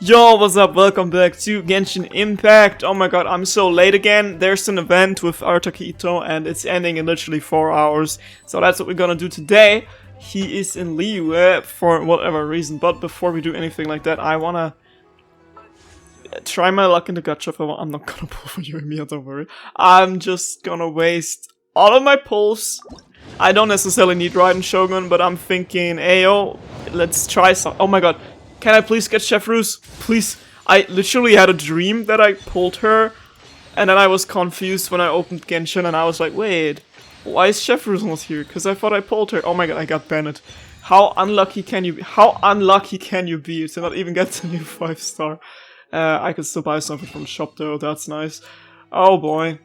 Yo, what's up? Welcome back to Genshin Impact. Oh my god, I'm so late again. There's an event with Arutaki Ito and it's ending in literally 4 hours. So that's what we're gonna do today. He is in Liyue for whatever reason. But before we do anything like that, I wanna try my luck in the gacha. I'm not gonna pull for you, Mia, don't worry. I'm just gonna waste all of my pulls. I don't necessarily need Raiden Shogun, but I'm thinking, ayo, let's try some. Oh my god. Can I please get Chef Ruse? Please. I literally had a dream that I pulled her, and then I was confused when I opened Genshin, and I was like, wait, why is Chef Ruse not here? Because I thought I pulled her. Oh my god, I got Bennett. How unlucky can you be? How unlucky can you be to not even get the new 5-star? I could still buy something from the shop though, that's nice. Oh boy.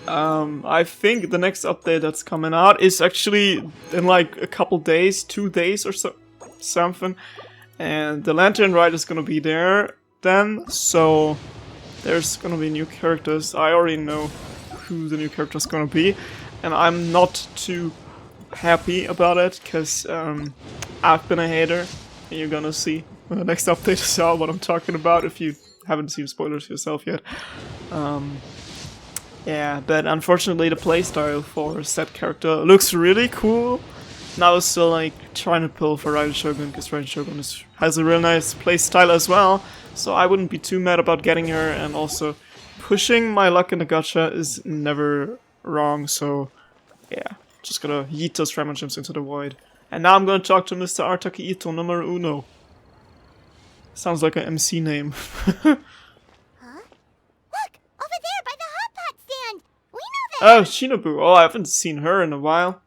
I think the next update that's coming out is actually in like a couple days, 2 days or so, something. And the Lantern Ride is gonna be there then, so there's gonna be new characters. I already know who the new character is gonna be, and I'm not too happy about it, because I've been a hater, and you're gonna see when the next update is out what I'm talking about if you haven't seen spoilers yourself yet. Yeah, but unfortunately the playstyle for said character looks really cool. Now I was still like trying to pull for Raiden Shogun, because Raiden Shogun has a real nice playstyle as well, so I wouldn't be too mad about getting her, and also pushing my luck in the gacha is never wrong, so yeah, just gonna yeet those Ramen Gems into the void. And now I'm gonna talk to Mr. Arutaki Ito numero uno. Sounds like an MC name. Huh? Look! Over there by the hot pot stand! We know that! Oh, Shinobu. Oh, I haven't seen her in a while.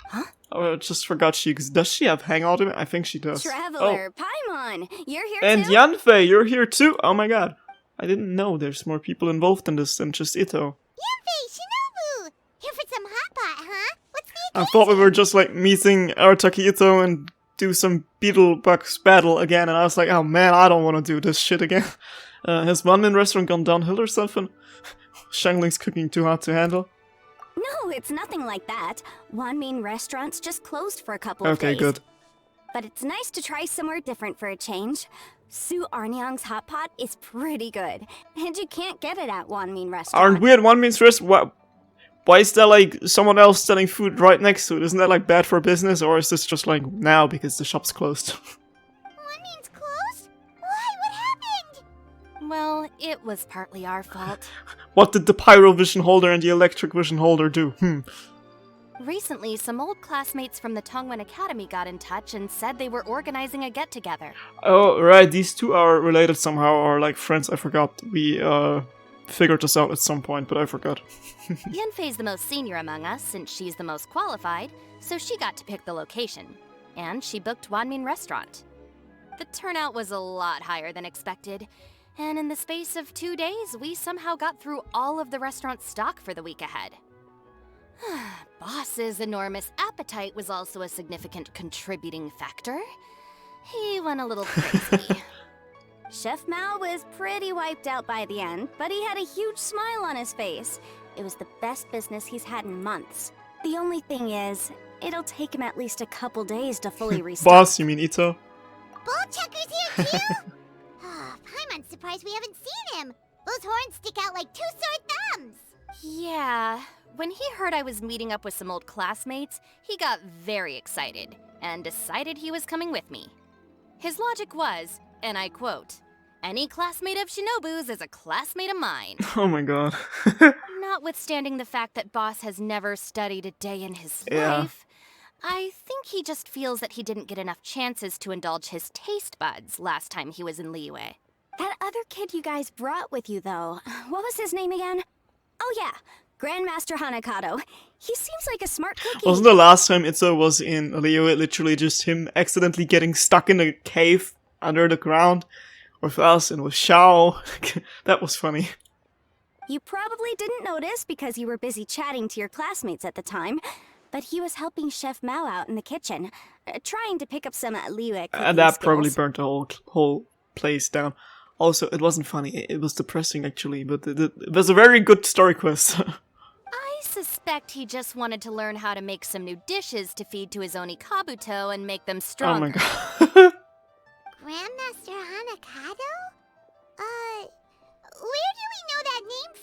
Huh? Oh, I just forgot does she have Hangout in it? I think she does. Traveler, Paimon! You're here and too? And Yanfei, you're here too! Oh my god. I didn't know there's more people involved in this than just Ito. Yanfei, Shinobu! Here for some hot pot, huh? What's the I occasion? thought we were just like meeting Arutaki Ito and do some Beetlebugs battle again, and I was like, oh man, I don't want to do this shit again. Has Wanmin restaurant gone downhill or something? Shangling's cooking too hard to handle? No, it's nothing like that. Wanmin restaurant's just closed for a couple of days. Okay, good. But it's nice to try somewhere different for a change. Su Arnyang's hot pot is pretty good, and you can't get it at Wanmin restaurant. Aren't we at Wanmin's restaurant? Why is there like someone else selling food right next to it? Isn't that like bad for business, or is this just like now because the shop's closed? Wanmin's closed? Why? What happened? Well, it was partly our fault. What did the Pyro Vision Holder and the Electric Vision Holder do? Recently, some old classmates from the Tongwen Academy got in touch and said they were organizing a get-together. Oh, right, these two are related somehow, or like friends, I forgot. We, figured this out at some point, but I forgot. Yanfei's the most senior among us, since she's the most qualified, so she got to pick the location. And she booked Wanmin Restaurant. The turnout was a lot higher than expected, and in the space of 2 days, we somehow got through all of the restaurant's stock for the week ahead. Boss's enormous appetite was also a significant contributing factor. He went a little crazy. Chef Mao was pretty wiped out by the end, but he had a huge smile on his face. It was the best business he's had in months. The only thing is, it'll take him at least a couple days to fully restock. Boss, you mean Ito? Bull Checker's here too? Paimon's surprised we haven't seen him. Those horns stick out like 2 sore thumbs. Yeah, when he heard I was meeting up with some old classmates, he got very excited and decided he was coming with me. His logic was, and I quote, "Any classmate of Shinobu's is a classmate of mine." Oh my god. Notwithstanding the fact that Boss has never studied a day in his Yeah. life, I think he just feels that he didn't get enough chances to indulge his taste buds last time he was in Liyue. That other kid you guys brought with you, though, what was his name again? Oh yeah, Grandmaster Hanakato. He seems like a smart cookie. Wasn't the last time Ito was in Liyue literally just him accidentally getting stuck in a cave under the ground with us and with Xiao? That was funny. You probably didn't notice because you were busy chatting to your classmates at the time, but he was helping Chef Mao out in the kitchen, trying to pick up some Liyue cooking And that skills. probably burnt the whole place down. Also, it wasn't funny, it was depressing actually, but it was a very good story quest. I suspect he just wanted to learn how to make some new dishes to feed to his Onikabuto and make them Oh stronger. my god. Grandmaster Hanakato?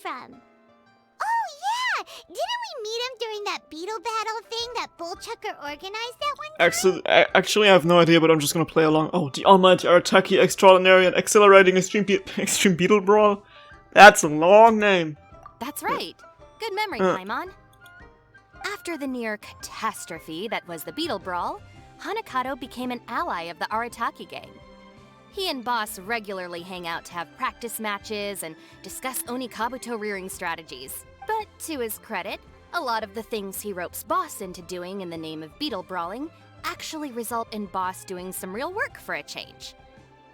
from? Oh, yeah! Didn't we meet him during that beetle battle thing that Bullchucker organized that one time? Actually, I have no idea, but I'm just gonna play along. Oh, the almighty Arataki Extraordinary and Accelerating Extreme Beetle Brawl? That's a long name. That's right. Good memory, Paimon. After the near catastrophe that was the Beetle Brawl, Hanakato became an ally of the Arataki gang. He and Boss regularly hang out to have practice matches and discuss Onikabuto rearing strategies. But to his credit, a lot of the things he ropes Boss into doing in the name of beetle brawling actually result in Boss doing some real work for a change.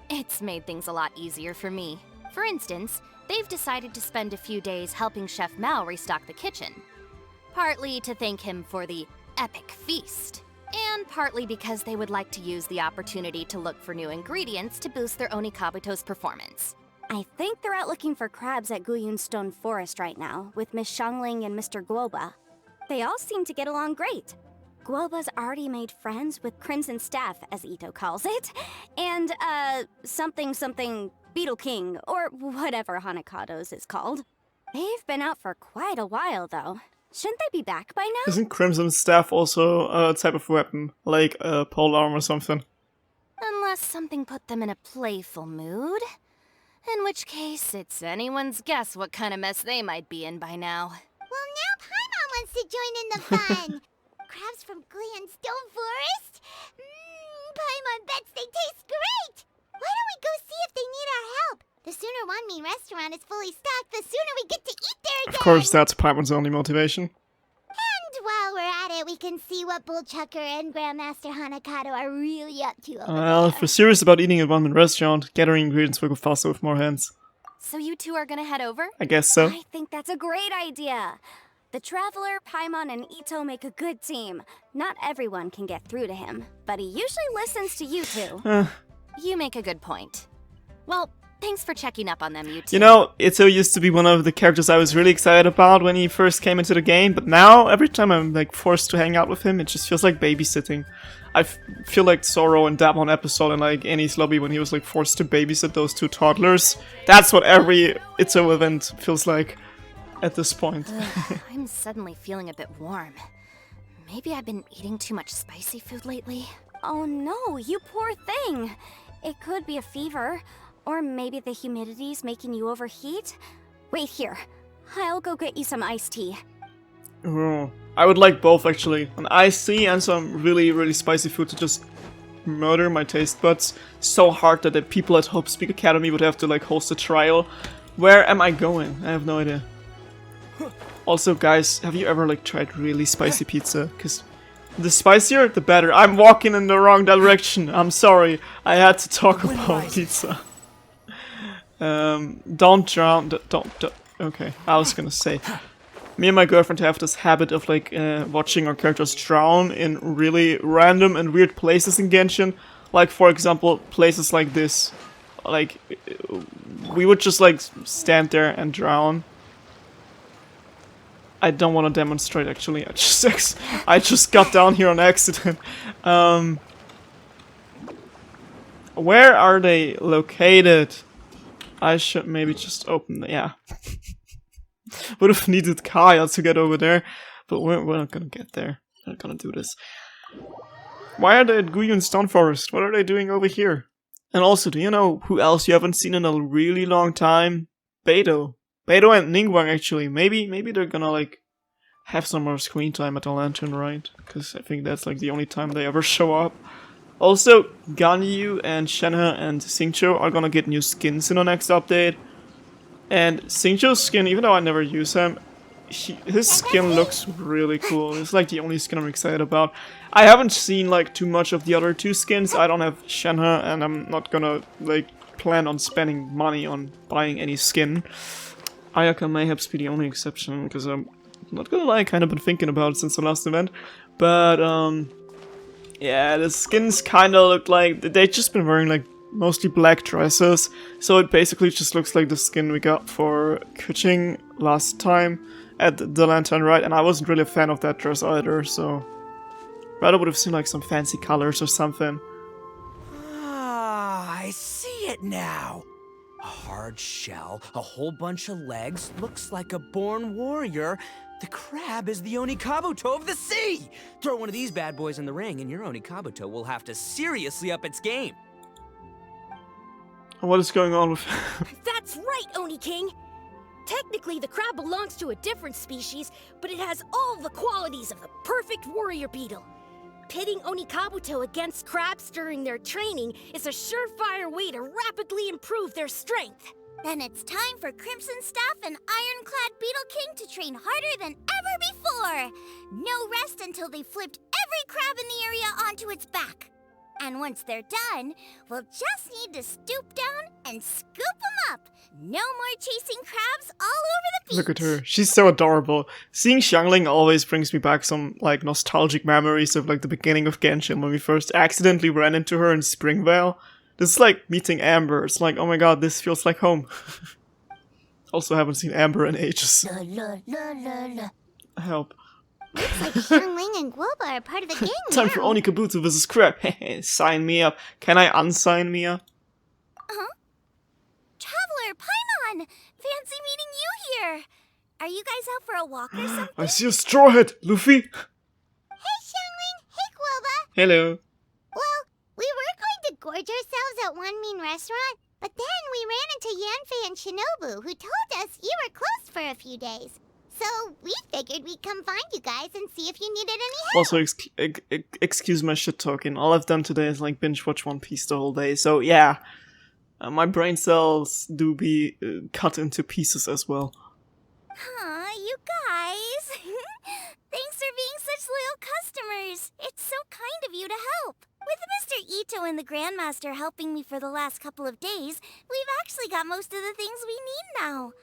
It's made things a lot easier for me. For instance, they've decided to spend a few days helping Chef Mao restock the kitchen. Partly to thank him for the epic feast, and partly because they would like to use the opportunity to look for new ingredients to boost their Onikabuto's performance. I think they're out looking for crabs at Guyun Stone Forest right now, with Miss Xiangling and Mr. Guoba. They all seem to get along great. Guoba's already made friends with Crimson Staff, as Ito calls it, and, something Beetle King, or whatever Hanakato's is called. They've been out for quite a while, though. Shouldn't they be back by now? Isn't Crimson Staff also a type of weapon, like a pole arm or something? Unless something put them in a playful mood. In which case, it's anyone's guess what kind of mess they might be in by now. Well, now Paimon wants to join in the fun! Crabs from Guyun Stone Forest? Paimon bets they taste great! Why don't we go see if they need our help? The sooner Wanmin restaurant is fully stocked, the sooner we get to eat there again! Of course, that's Paimon's only motivation. And while we're at it, we can see what Bullchucker and Grandmaster Hanakato are really up to over Well, there. if we're serious about eating at Wanmin restaurant, gathering ingredients will go faster with more hands. So you two are gonna head over? I guess so. I think that's a great idea. The Traveler, Paimon, and Ito make a good team. Not everyone can get through to him, but he usually listens to you two. You make a good point. Well, thanks for checking up on them, you two. You know, Ito used to be one of the characters I was really excited about when he first came into the game, but now, every time I'm like forced to hang out with him, it just feels like babysitting. I feel like Zoro in that one episode in like Annie's lobby when he was like forced to babysit those two toddlers. That's what every Ito event feels like at this point. I'm suddenly feeling a bit warm. Maybe I've been eating too much spicy food lately. Oh no, you poor thing. It could be a fever, or maybe the humidity's making you overheat. Wait here, I'll go get you some iced tea. Oh, I would like both actually. An iced tea and some really, really spicy food to just murder my taste buds so hard that the people at Hope Speak Academy would have to like host a trial. Where am I going? I have no idea. Also, guys, have you ever like tried really spicy pizza? Because the spicier, the better. I'm walking in the wrong direction. I'm sorry. I had to talk about pizza. Don't drown. Don't. Okay, I was gonna say. Me and my girlfriend have this habit of like watching our characters drown in really random and weird places in Genshin. Like, for example, places like this. Like, we would just like stand there and drown. I don't want to demonstrate actually. I just got down here on accident. Where are they located? I should maybe just open the, yeah. Would have needed Kaya to get over there, but we're not gonna get there. We're not gonna do this. Why are they at Guyun Stone Forest? What are they doing over here? And also, do you know who else you haven't seen in a really long time? Beidou. Beidou and Ningguang actually. Maybe they're gonna like have some more screen time at the Lantern, right? Because I think that's like the only time they ever show up. Also, Ganyu and Shenhe and Xingqiu are gonna get new skins in the next update. And Xingqiu's skin, even though I never use him, his skin looks really cool. It's like the only skin I'm excited about. I haven't seen like too much of the other two skins. I don't have Shenhe, and I'm not gonna like plan on spending money on buying any skin. Ayaka mayhaps be the only exception, because I'm not gonna lie, I kind of been thinking about it since the last event. But yeah, the skins kind of look like they've just been wearing like mostly black dresses, so it basically just looks like the skin we got for Kuching last time at the Lantern, right? And I wasn't really a fan of that dress either, so rather would have seen like some fancy colors or something. Ah, I see it now. A hard shell, a whole bunch of legs, looks like a born warrior. The crab is the Onikabuto of the sea! Throw one of these bad boys in the ring and your Onikabuto will have to seriously up its game. What is going on with... That's right, Oni King! Technically, the crab belongs to a different species, but it has all the qualities of the perfect warrior beetle. Pitting Onikabuto against crabs during their training is a surefire way to rapidly improve their strength. Then it's time for Crimson Staff and Ironclad Beetle King to train harder than ever before. No rest until they've flipped every crab in the area onto its back. And once they're done, we'll just need to stoop down and scoop them up. No more chasing crabs all over the beach. Look at her. She's so adorable. Seeing Xiangling always brings me back some, like, nostalgic memories of, like, the beginning of Genshin when we first accidentally ran into her in Springvale. This is like meeting Amber. It's like, oh my god, this feels like home. Also haven't seen Amber in ages. La, la, la, la, la. Help. Looks like Xiangling and Guoba are part of the gang Time now. for Onikabuto vs. Crab. Sign me up. Can I unsign me up? Huh? Traveler, Paimon! Fancy meeting you here. Are you guys out for a walk or something? I see a straw hat, Luffy. Hey, Xiangling! Hey, Guoba! Hello. Well, we were going to gorge ourselves at one mean restaurant, but then we ran into Yanfei and Shinobu, who told us you were closed for a few days. So we figured we'd come find you guys and see if you needed any help. Also, excuse my shit talking. All I've done today is like binge watch One Piece the whole day. So yeah, my brain cells do be cut into pieces as well. Aw, you guys. Thanks for being such loyal customers. It's so kind of you to help. With Mr. Ito and the Grandmaster helping me for the last couple of days, we've actually got most of the things we need now.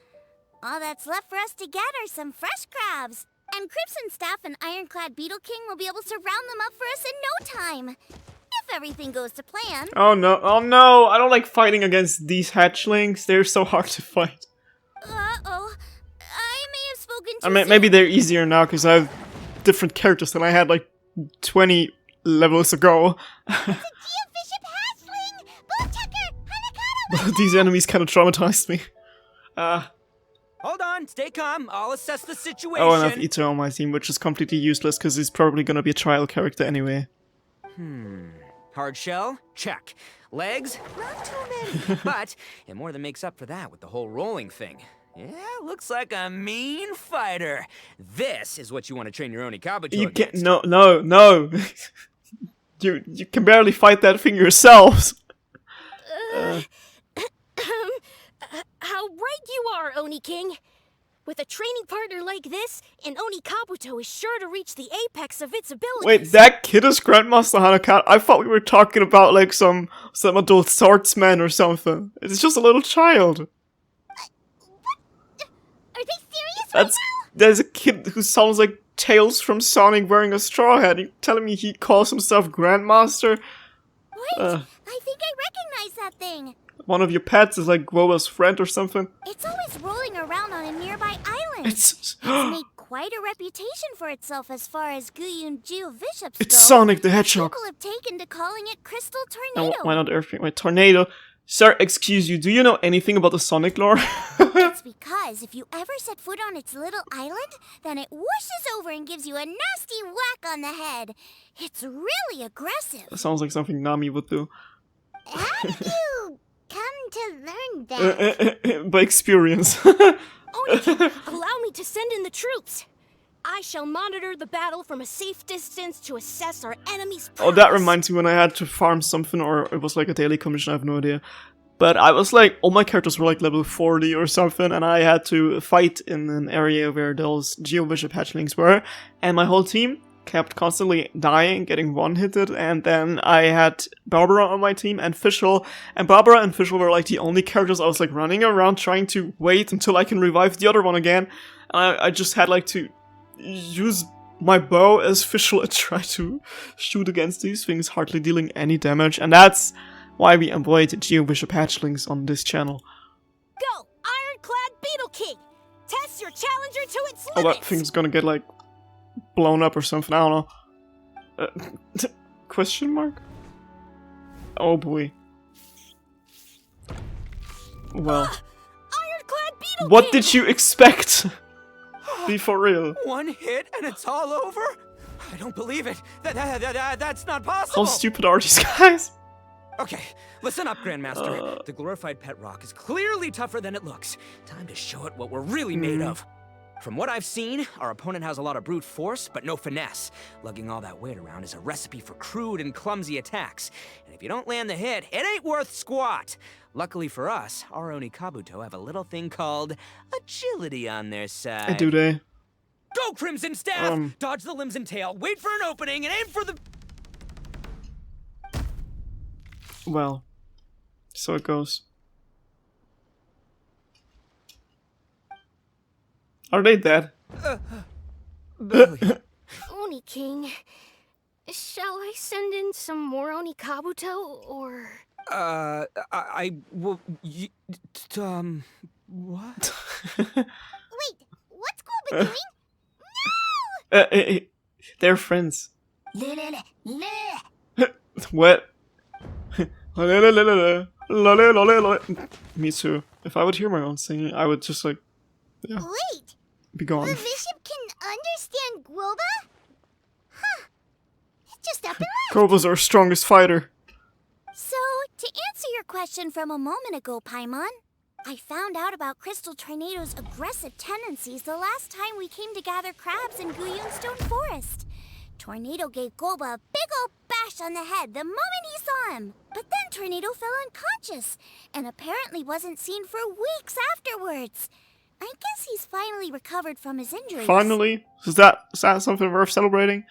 All that's left for us to get are some fresh crabs. And Crimson Staff and Ironclad Beetle King will be able to round them up for us in no time. If everything goes to plan. Oh no, oh no! I don't like fighting against these hatchlings. They're so hard to fight. Uh-oh. I may have spoken too I mean, soon. maybe they're easier now because I have different characters than I had like 20 levels ago. Geobishop hatchling! Bullchucker! Hanakata! These enemies kind of traumatized me. Hold on, stay calm. I'll assess the situation. Oh, and I have Ito on my team, which is completely useless because he's probably gonna be a trial character anyway. Hard shell? Check. Legs? Not too many. But it more than makes up for that with the whole rolling thing. Yeah, looks like a mean fighter. This is what you want to train your Onikabuto You against. can't. No. you can barely fight that thing yourselves. How right you are, Oni King! With a training partner like this, an Onikabuto is sure to reach the apex of its abilities. Wait, that kid is Grandmaster Hanakata? I thought we were talking about like some adult swordsman or something. It's just a little child. Are they serious right now? There's a kid who sounds like Tails from Sonic wearing a straw hat. You telling me he calls himself Grandmaster? Wait, I think I recognize that thing. One of your pets is like Guoba's friend or something? It's always rolling around on a nearby island. It's made quite a reputation for itself as far as Guyun Geobishops It's go. Sonic the Hedgehog. People have taken to calling it Crystal And Tornado. why not Earthquake? Wait, Tornado? Sir, excuse you, do you know anything about the Sonic lore? That's because if you ever set foot on its little island, then it whooshes over and gives you a nasty whack on the head. It's really aggressive. That sounds like something Nami would do. How did you come to learn that? By experience. Oni King, allow me to send in the troops. I shall monitor the battle from a safe distance to assess our enemy's prowess. Oh, that reminds me when I had to farm something, or it was like a daily commission, I have no idea. But I was like, all my characters were like level 40 or something, and I had to fight in an area where those Geobishop hatchlings were, and my whole team kept constantly dying, getting one-hitted, and then I had Barbara on my team and Fischl, and Barbara and Fischl were like the only characters I was like running around trying to wait until I can revive the other one again. And I just had like to use my bow as Fischl and try to shoot against these things, hardly dealing any damage, and that's why we avoid Geobishop hatchlings on this channel. Go, Ironclad Beetle King! Test your challenger to its Oh, limits! that thing's gonna get like blown up or something, I don't know. Question mark? Oh boy. Well, Ironclad Beetle what King! did you expect? Be for real. One hit and it's all over? I don't believe it. That's not How possible. stupid are these guys? Okay, listen up, Grandmaster. The glorified pet rock is clearly tougher than it looks. Time to show it what we're really made of. From what I've seen, our opponent has a lot of brute force, but no finesse. Lugging all that weight around is a recipe for crude and clumsy attacks. And if you don't land the hit, it ain't worth squat. Luckily for us, our Oni Kabuto have a little thing called agility on their side. Do they? Go, Crimson Staff! Dodge the limbs and tail, wait for an opening, and aim for the... Well, so it goes. Are they dead? Oni King, shall I send in some more Oni Kabuto, or... what? Wait, what's Global doing? They're friends. No! What? Me too. If I would hear my own singing, I would just like, yeah, Wait, be gone. the bishop can understand Guoba? Huh. It's just up and left. Koba's our strongest fighter. So, to answer your question from a moment ago, Paimon, I found out about Crystal Tornado's aggressive tendencies the last time we came to gather crabs in Guyunstone Forest. Tornado gave Golba a big ol' bash on the head the moment he saw him. But then Tornado fell unconscious, and apparently wasn't seen for weeks afterwards. I guess he's finally recovered from his injuries. Finally? Is that something worth celebrating?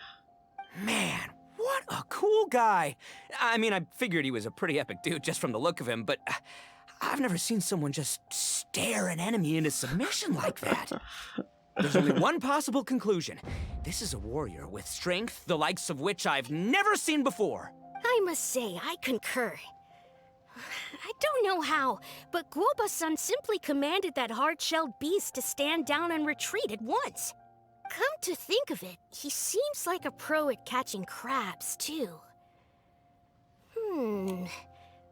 Man, what a cool guy. I mean, I figured he was a pretty epic dude just from the look of him, but I've never seen someone just stare an enemy into submission like that. There's only one possible conclusion. This is a warrior with strength, the likes of which I've never seen before. I must say, I concur. I don't know how, but Guoba-san simply commanded that hard-shelled beast to stand down and retreat at once. Come to think of it, he seems like a pro at catching crabs, too.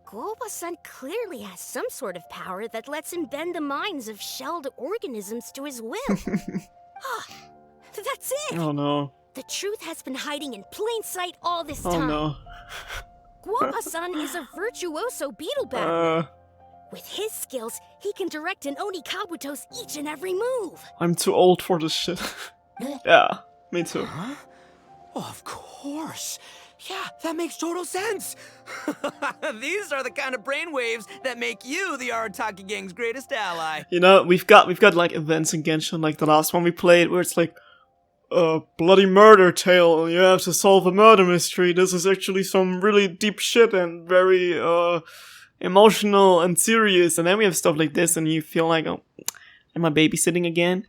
Guoba-san clearly has some sort of power that lets him bend the minds of shelled organisms to his will. That's it! Oh no. The truth has been hiding in plain sight all this time. Oh no. Guoba-san is a virtuoso beetle battler. With his skills, he can direct an Oni Kabuto's each and every move. I'm too old for this shit. Yeah, me too. Huh? Oh, of course. Yeah, that makes total sense. These are the kind of brainwaves that make you the Arataki gang's greatest ally. You know, we've got like events in Genshin, like the last one we played, where it's like a bloody murder tale, and you have to solve a murder mystery. This is actually some really deep shit and very emotional and serious. And then we have stuff like this, and you feel like, oh, am I babysitting again?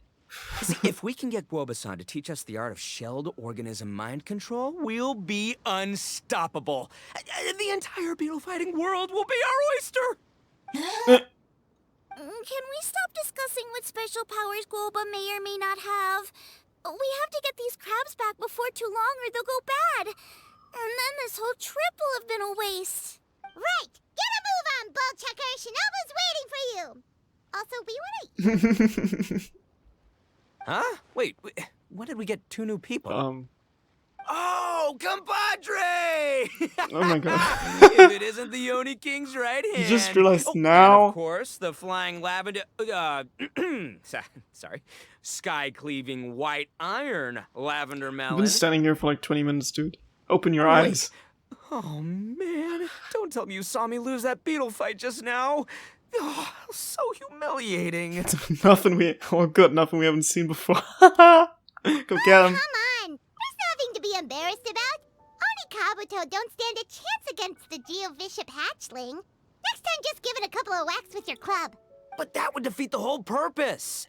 See, if we can get Guoba-san to teach us the art of shelled organism mind control, we'll be unstoppable. The entire beetle fighting world will be our oyster. Can we stop discussing what special powers Guoba may or may not have? We have to get these crabs back before too long or they'll go bad. And then this whole trip will have been a waste. Right! Get a move on, Ball Checker! Shinobu's waiting for you! Also, be right. Huh? Wait, when did we get two new people? Oh, compadre! Oh my god. If it isn't the Oni King's right hand. You just realized And now? of course, the flying lavender... sorry. Sky-cleaving white iron lavender I've melon. been standing here for like 20 minutes, dude. Open your eyes. Oh, man. Don't tell me you saw me lose that beetle fight just now. Oh, so humiliating. Nothing we haven't seen before. Go get him. Come on! There's nothing to be embarrassed about. Oni Kabuto don't stand a chance against the Geo-Bishop hatchling. Next time, just give it a couple of whacks with your club. But that would defeat the whole purpose.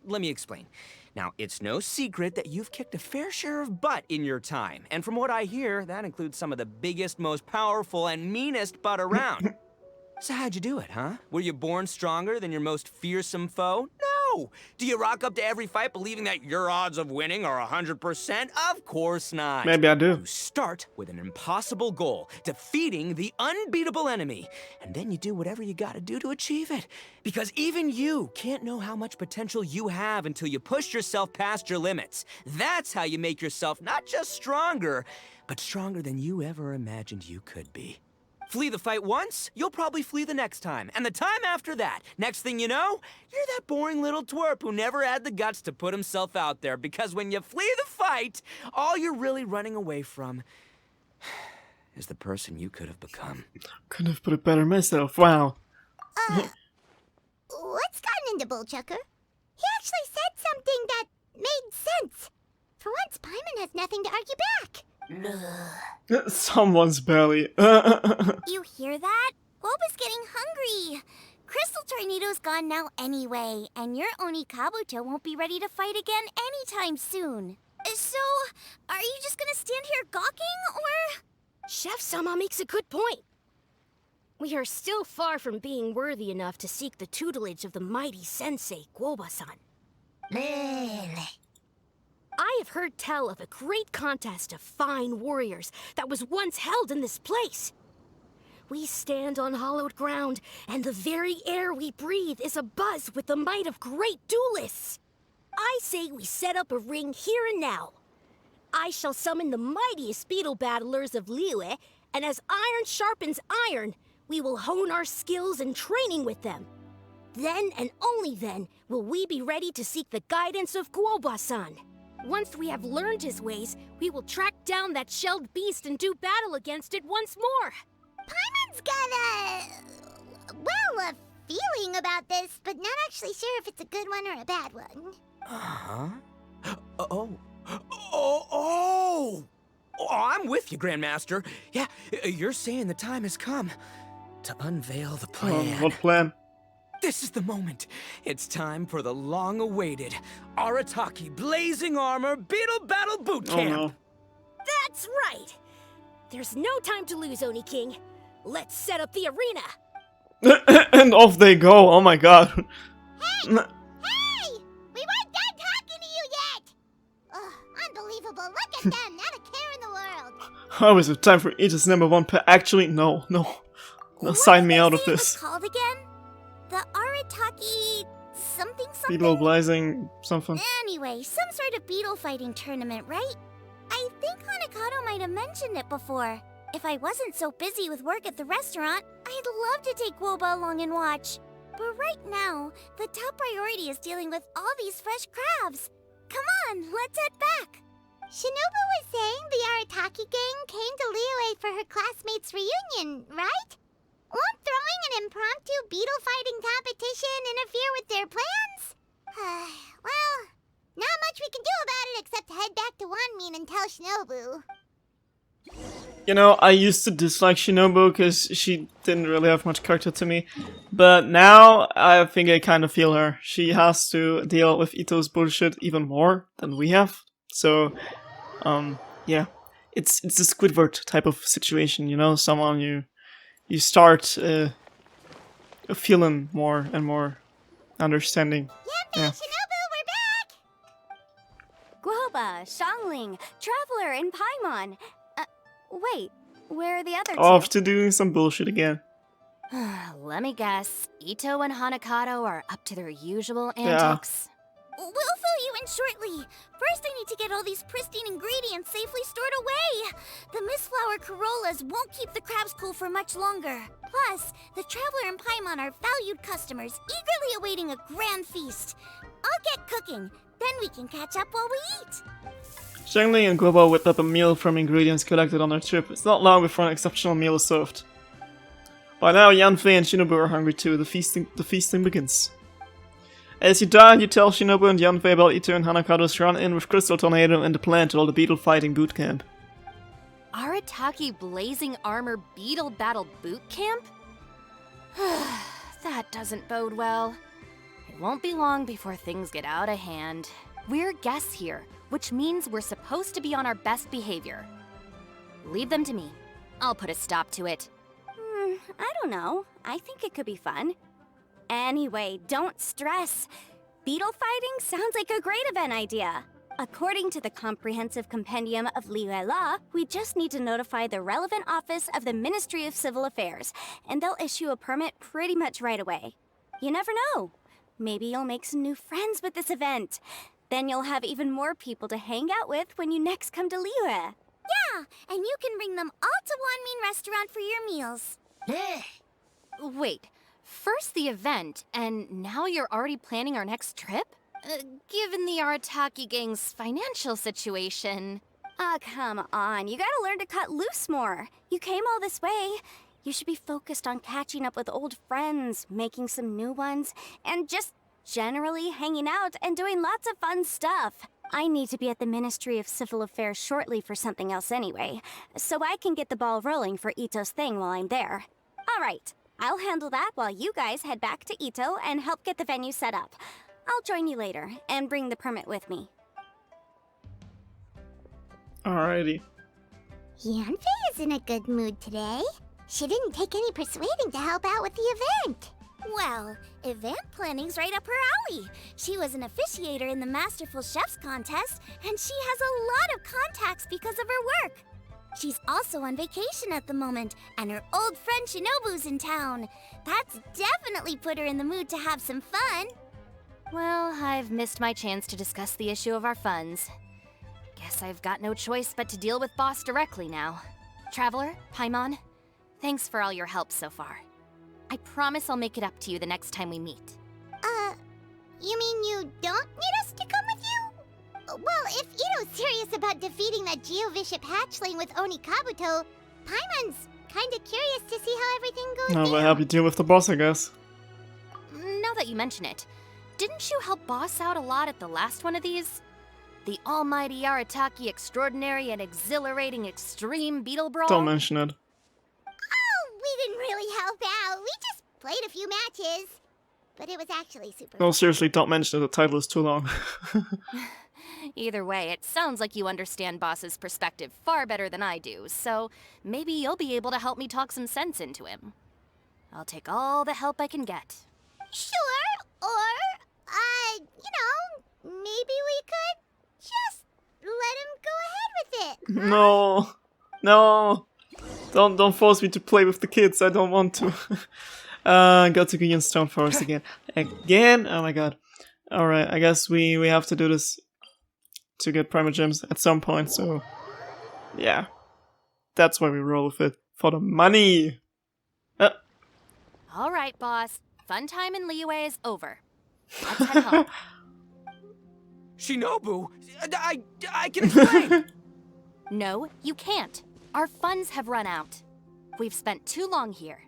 Let me explain. Now, it's no secret that you've kicked a fair share of butt in your time. And from what I hear, that includes some of the biggest, most powerful, and meanest butt around. So how'd you do it, huh? Were you born stronger than your most fearsome foe? no! Do you rock up to every fight believing that your odds of winning are 100%? Of course not. Maybe I do. You start with an impossible goal, defeating the unbeatable enemy. And then you do whatever you gotta do to achieve it. Because even you can't know how much potential you have until you push yourself past your limits. That's how you make yourself not just stronger, but stronger than you ever imagined you could be. Flee the fight once, you'll probably flee the next time, and the time after that. Next thing you know, you're that boring little twerp who never had the guts to put himself out there, because when you flee the fight, all you're really running away from is the person you could have become. Could have put it better myself. Wow. What's gotten into Bullchucker? He actually said something that made sense. For once, Paimon has nothing to argue back. Someone's belly. You hear that? Guoba's getting hungry. Crystal Tornado's gone now anyway, and your Oni Kabuto won't be ready to fight again anytime soon. So, are you just gonna stand here gawking, or...? Chef-sama makes a good point. We are still far from being worthy enough to seek the tutelage of the mighty sensei, Guoba-san. I have heard tell of a great contest of fine warriors that was once held in this place. We stand on hallowed ground, and the very air we breathe is abuzz with the might of great duelists. I say we set up a ring here and now. I shall summon the mightiest beetle battlers of Liyue, and as iron sharpens iron, we will hone our skills and training with them. Then and only then will we be ready to seek the guidance of Guoba-san. Once we have learned his ways, we will track down that shelled beast and do battle against it once more. Paimon's got a feeling about this, but not actually sure if it's a good one or a bad one. Uh-huh. Oh, I'm with you, Grandmaster. Yeah, you're saying the time has come to unveil the plan. What plan? This is the moment. It's time for the long-awaited Arataki Blazing Armor Beetle Battle Boot Camp. Oh no. That's right! There's no time to lose, Oni King. Let's set up the arena! And off they go. Oh my god. Hey! We weren't done talking to you yet! Ugh, unbelievable. Look at them. Not a care in the world. Oh, is it time for Ita's #1 pet? Actually, no. Sign me out of What did they say it this. was called again? The Arataki something? Beetle blazing something. Anyway, some sort of beetle fighting tournament, right? I think Hanakato might have mentioned it before. If I wasn't so busy with work at the restaurant, I'd love to take Guoba along and watch. But right now, the top priority is dealing with all these fresh crabs. Come on, let's head back. Shinobu was saying the Arataki gang came to Liyue for her classmates' reunion, right? Won't throwing an impromptu beetle fighting competition interfere with their plans? Well, not much we can do about it except head back to Wanmin and tell Shinobu. You know, I used to dislike Shinobu because she didn't really have much character to me. But now, I think I kind of feel her. She has to deal with Ito's bullshit even more than we have. So, yeah. It's a Squidward type of situation, you know? Someone you start feeling more and more understanding. Yeah. Yeah. Shinobu, we're back! Guoba, Xiangling, Traveler, and Paimon. Wait, where are the other two? Off to doing some bullshit again. Let me guess. Ito and Hanakato are up to their usual Yeah. antics. We'll fill you in shortly. First, I need to get all these pristine ingredients safely stored away. The Mistflower Corollas won't keep the crabs cool for much longer. Plus, the Traveler and Paimon are valued customers, eagerly awaiting a grand feast. I'll get cooking. Then we can catch up while we eat. Xiangling and Guoba whip up a meal from ingredients collected on their trip. It's not long before an exceptional meal is served. By now, Yanfei and Shinobu are hungry too. The feasting begins. As you dine, you tell Shinobu and Yanfei about Ito and Hanakato's run-in with Crystal Tornado and the plan to hold a beetle fighting boot camp. Arataki Blazing Armor Beetle Battle Boot Camp? That doesn't bode well. It won't be long before things get out of hand. We're guests here, which means we're supposed to be on our best behavior. Leave them to me. I'll put a stop to it. I don't know. I think it could be fun. Anyway, don't stress. Beetle fighting sounds like a great event idea. According to the Comprehensive Compendium of Liyue Law, we just need to notify the relevant office of the Ministry of Civil Affairs, and they'll issue a permit pretty much right away. You never know. Maybe you'll make some new friends with this event. Then you'll have even more people to hang out with when you next come to Liyue. Yeah, and you can bring them all to Wanmin Restaurant for your meals. Wait, first the event, and now you're already planning our next trip? Given the Arataki gang's financial situation... Ah, come on. You gotta learn to cut loose more. You came all this way. You should be focused on catching up with old friends, making some new ones, and just generally hanging out and doing lots of fun stuff. I need to be at the Ministry of Civil Affairs shortly for something else anyway, so I can get the ball rolling for Ito's thing while I'm there. All right, I'll handle that while you guys head back to Ito and help get the venue set up. I'll join you later and bring the permit with me. Alrighty. Yanfei is in a good mood today. She didn't take any persuading to help out with the event. Well, event planning's right up her alley. She was an officiator in the Masterful Chefs contest, and she has a lot of contacts because of her work. She's also on vacation at the moment, and her old friend Shinobu's in town. That's definitely put her in the mood to have some fun. Well, I've missed my chance to discuss the issue of our funds. Guess I've got no choice but to deal with Boss directly now. Traveler, Paimon, thanks for all your help so far. I promise I'll make it up to you the next time we meet. You mean you don't need us to come with you? Well, if Ito's serious about defeating that Geovishap hatchling with Oni Kabuto, Paimon's kinda curious to see how everything goes I'll down. help you deal with the boss, I guess. Now that you mention it, didn't you help Boss out a lot at the last one of these? The almighty Arataki extraordinary and exhilarating extreme beetle brawl? Don't mention it. Oh, we didn't really help out. We just played a few matches. But it was actually super No, fun. seriously, don't mention it. The title is too long. Either way, it sounds like you understand Boss's perspective far better than I do, so maybe you'll be able to help me talk some sense into him. I'll take all the help I can get. Sure, or, maybe we could just let him go ahead with it. No. No. Don't force me to play with the kids. I don't want to. Go to Green Stone Forest again. Again? Oh my god. Alright, I guess we have to do this to get Primogems at some point, so... Yeah. That's why we roll with it. For the money! Alright, Boss. Fun time in Liyue is over. Let's head home. Shinobu, I can explain. No, you can't. Our funds have run out. We've spent too long here.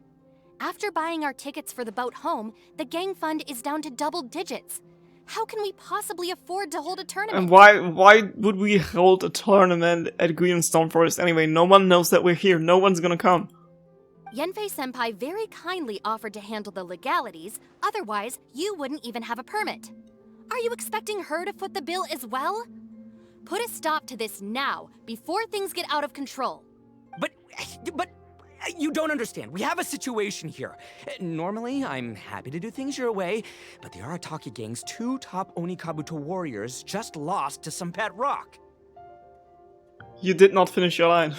After buying our tickets for the boat home, the gang fund is down to double digits. How can we possibly afford to hold a tournament? And why would we hold a tournament at Green Stone Forest anyway? No one knows that we're here. No one's gonna come. Yenfei-senpai very kindly offered to handle the legalities, otherwise you wouldn't even have a permit. Are you expecting her to foot the bill as well? Put a stop to this now, before things get out of control. But you don't understand. We have a situation here. Normally, I'm happy to do things your way, but the Arataki gang's 2 top Oni Kabuto warriors just lost to some pet rock. You did not finish your line.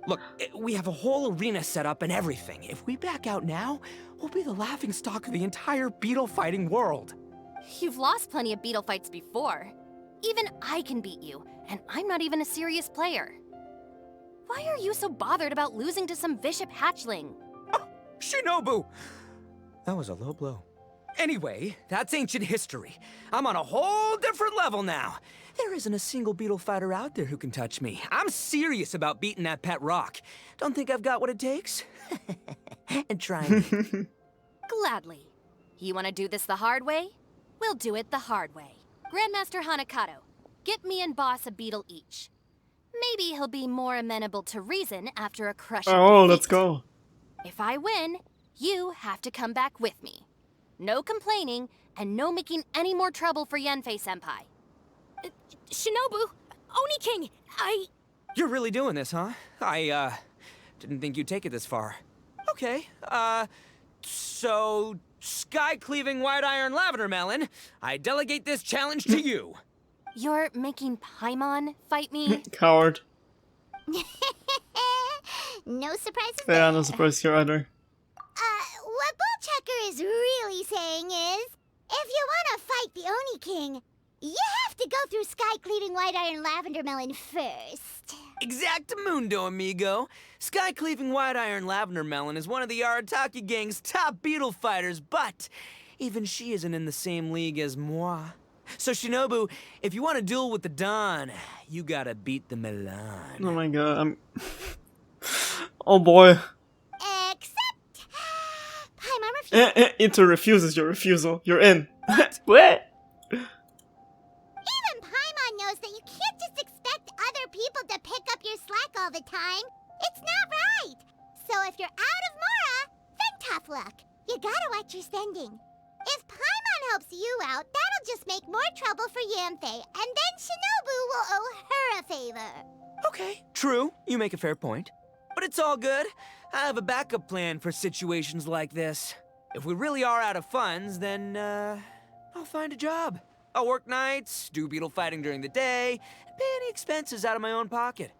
Look, we have a whole arena set up and everything. If we back out now, we'll be the laughingstock of the entire beetle fighting world. You've lost plenty of beetle fights before. Even I can beat you, and I'm not even a serious player. Why are you so bothered about losing to some Bishop hatchling? Oh, Shinobu! That was a low blow. Anyway, that's ancient history. I'm on a whole different level now. There isn't a single beetle fighter out there who can touch me. I'm serious about beating that pet rock. Don't think I've got what it takes? And try me. Gladly. You want to do this the hard way? We'll do it the hard way. Grandmaster Hanakato, get me and Boss a beetle each. Maybe he'll be more amenable to reason after a crushing Oh, defeat. let's go. If I win, you have to come back with me. No complaining, and no making any more trouble for Yenfei-senpai. Shinobu, Oni King, You're really doing this, huh? I didn't think you'd take it this far. Okay, so Sky-cleaving white iron lavender melon, I delegate this challenge to you. You're making Paimon fight me? Coward. No surprises Yeah, there. no surprise here either. What Bullchecker is really saying is, if you want to fight the Oni King, you have to go through Sky-cleaving white iron lavender melon first. Exactamundo, amigo. Sky-cleaving white iron lavender melon is one of the Arataki gang's top beetle fighters, but even she isn't in the same league as moi. So Shinobu, if you want to duel with the Don, you gotta beat the Milan. Oh my god, I'm... Oh boy. Except... Paimon refuses. Inter refuses your refusal. You're in. What? Even Paimon knows that you can't just expect other people to pick up your slack all the time. It's not right. So if you're out of Mora, then tough luck. You gotta watch your spending. If Paimon helps you out, that'll just make more trouble for Yanthe, and then Shinobu will owe her a favor. Okay, true. You make a fair point. But it's all good. I have a backup plan for situations like this. If we really are out of funds, then, I'll find a job. I'll work nights, do beetle fighting during the day, and pay any expenses out of my own pocket.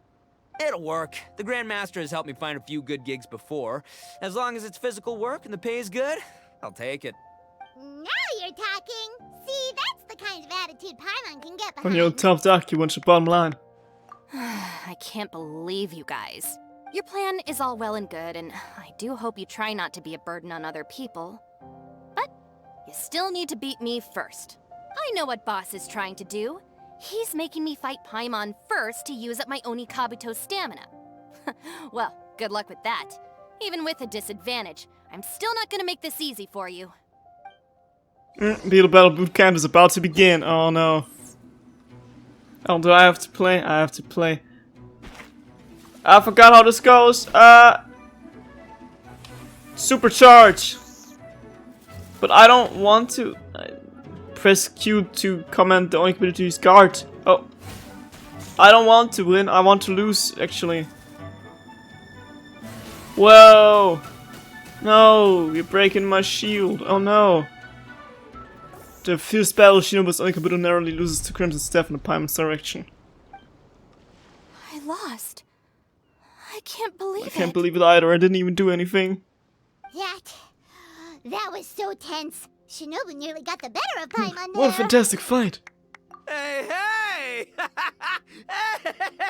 It'll work. The Grandmaster has helped me find a few good gigs before. As long as it's physical work and the pay is good, I'll take it. Now you're talking. See, that's the kind of attitude Paimon can get When behind. you're top doc, you want your bottom line. I can't believe you guys. Your plan is all well and good, and I do hope you try not to be a burden on other people. But you still need to beat me first. I know what Boss is trying to do. He's making me fight Paimon first to use up my Oni Kabuto's stamina. Well, good luck with that. Even with a disadvantage, I'm still not gonna make this easy for you. Beetle Battle Boot Camp is about to begin. Oh no. Oh, do I have to play? I have to play. I forgot how this goes. Supercharge. But I don't want to. Press Q to comment the only ability to use guard. Oh. I don't want to win. I want to lose, actually. Whoa. No, you're breaking my shield. Oh no. The fierce battle, Shinobu's Onikabuto narrowly loses to Crimson Staff in the Paimon's direction. I lost. I can't believe I can't believe it either. I didn't even do anything. That was so tense. Shinobu nearly got the better of Paimon there. What a fantastic fight. Hey, hey!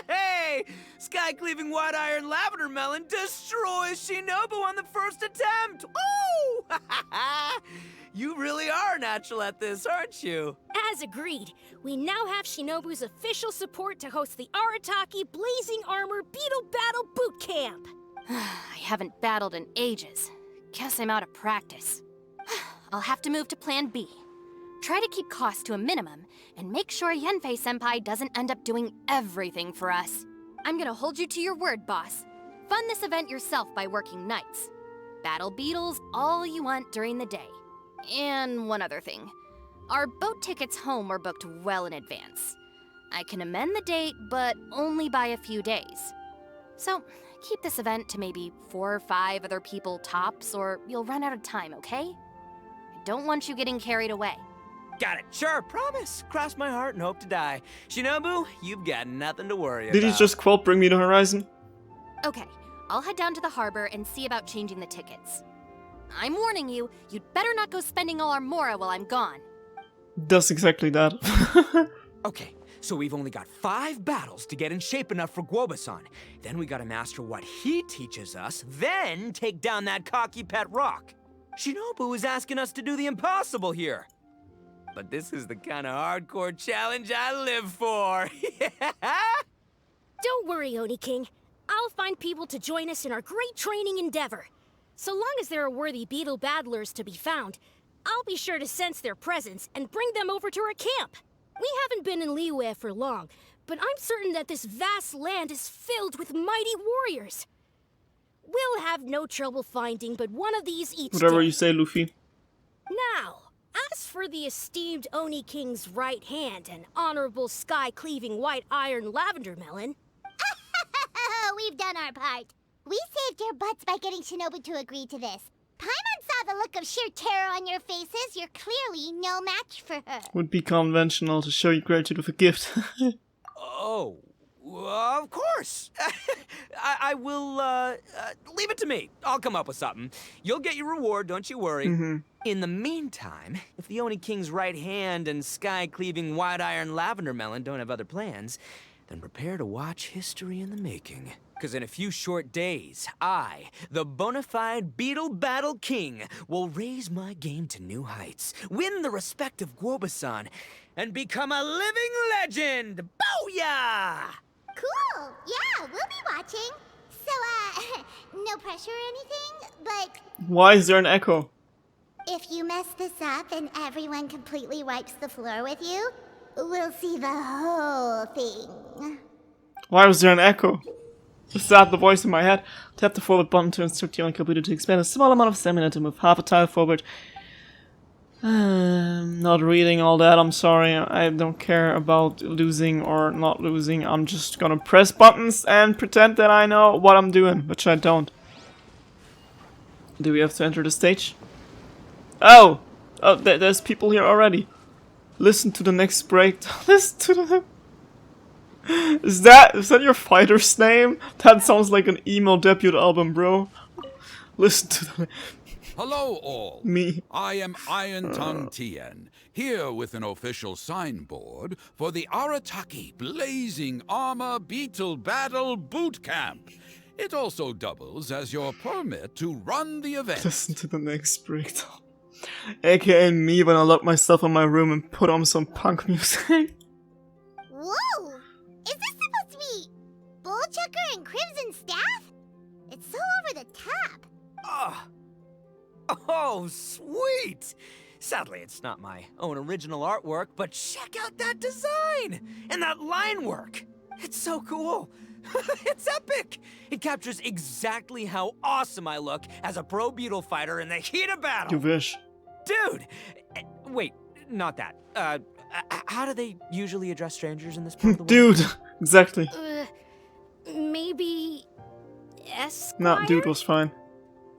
Hey! Sky-cleaving white iron lavender melon destroys Shinobu on the first attempt! Ooh! You really are natural at this, aren't you? As agreed, we now have Shinobu's official support to host the Arataki Blazing Armor Beetle Battle Boot Camp. I haven't battled in ages. Guess I'm out of practice. I'll have to move to Plan B. Try to keep costs to a minimum, and make sure Yenfei-senpai doesn't end up doing everything for us. I'm gonna hold you to your word, boss. Fund this event yourself by working nights. Battle beetles all you want during the day. And one other thing. Our boat tickets home were booked well in advance. I can amend the date, but only by a few days. So, keep this event to maybe 4 or 5 other people tops, or you'll run out of time, okay? I don't want you getting carried away. Got it. Sure, promise. Cross my heart and hope to die. Shinobu, you've got nothing to worry about. Did he just quote Bring Me the Horizon? Okay, I'll head down to the harbor and see about changing the tickets. I'm warning you, you'd better not go spending all our Mora while I'm gone. Does exactly that. Okay, so we've only got 5 battles to get in shape enough for Guoba-san. Then we gotta master what he teaches us, then take down that cocky pet rock. Shinobu is asking us to do the impossible here. But this is the kind of hardcore challenge I live for. Don't worry, Oni King. I'll find people to join us in our great training endeavor. So long as there are worthy beetle battlers to be found, I'll be sure to sense their presence and bring them over to our camp. We haven't been in Liyue for long, but I'm certain that this vast land is filled with mighty warriors. We'll have no trouble finding but one of these each Whatever day. you say, Luffy. Now, as for the esteemed Oni King's right hand and honorable sky-cleaving white iron lavender melon... We've done our part. We saved your butts by getting Shinobu to agree to this. Paimon saw that the look of sheer terror on your faces, you're clearly no match for her. Would be conventional to show your gratitude with a gift. Oh, of course. I will, leave it to me. I'll come up with something. You'll get your reward, don't you worry. In the meantime, if the Oni King's right hand and sky-cleaving white-iron lavender melon don't have other plans, then prepare to watch history in the making. Because in a few short days, I, the bona fide Beetle Battle King, will raise my game to new heights, win the respect of Guoba-san, and become a living legend! Booyah! Cool. Yeah, we'll be watching. So, no pressure or anything, but Why is there an echo? if you mess this up and everyone completely wipes the floor with you, we'll see the whole thing. Why was there an echo? Is that the voice in my head? Tap the forward button to instruct your computer to expand a small amount of stamina to move half a tile forward. Not reading all that, I'm sorry. I don't care about losing or not losing. I'm just gonna press buttons and pretend that I know what I'm doing, which I don't. Do we have to enter the stage? Oh! Oh, there's people here already. Listen to the next breakdown. Listen to the... Is that your fighter's name? That sounds like an emo debut album, bro. Listen to the... Hello all. Me. I am Iron Tongue Tien, here with an official signboard for the Arataki Blazing Armor Beetle Battle Boot Camp. It also doubles as your permit to run the event. Listen to the next breakdown. AKA me when I lock myself in my room and put on some punk music. Whoa! Is this supposed to be Bullchucker and Crimson Staff? It's so over the top. Oh, sweet! Sadly, it's not my own original artwork, but check out that design! And that line work! It's so cool! It's epic! It captures exactly how awesome I look as a pro beetle fighter in the heat of battle! You wish. Dude! Wait, not that. How do they usually address strangers in this part of the world? Dude! Exactly. Maybe... Esquire? Nah, dude was fine.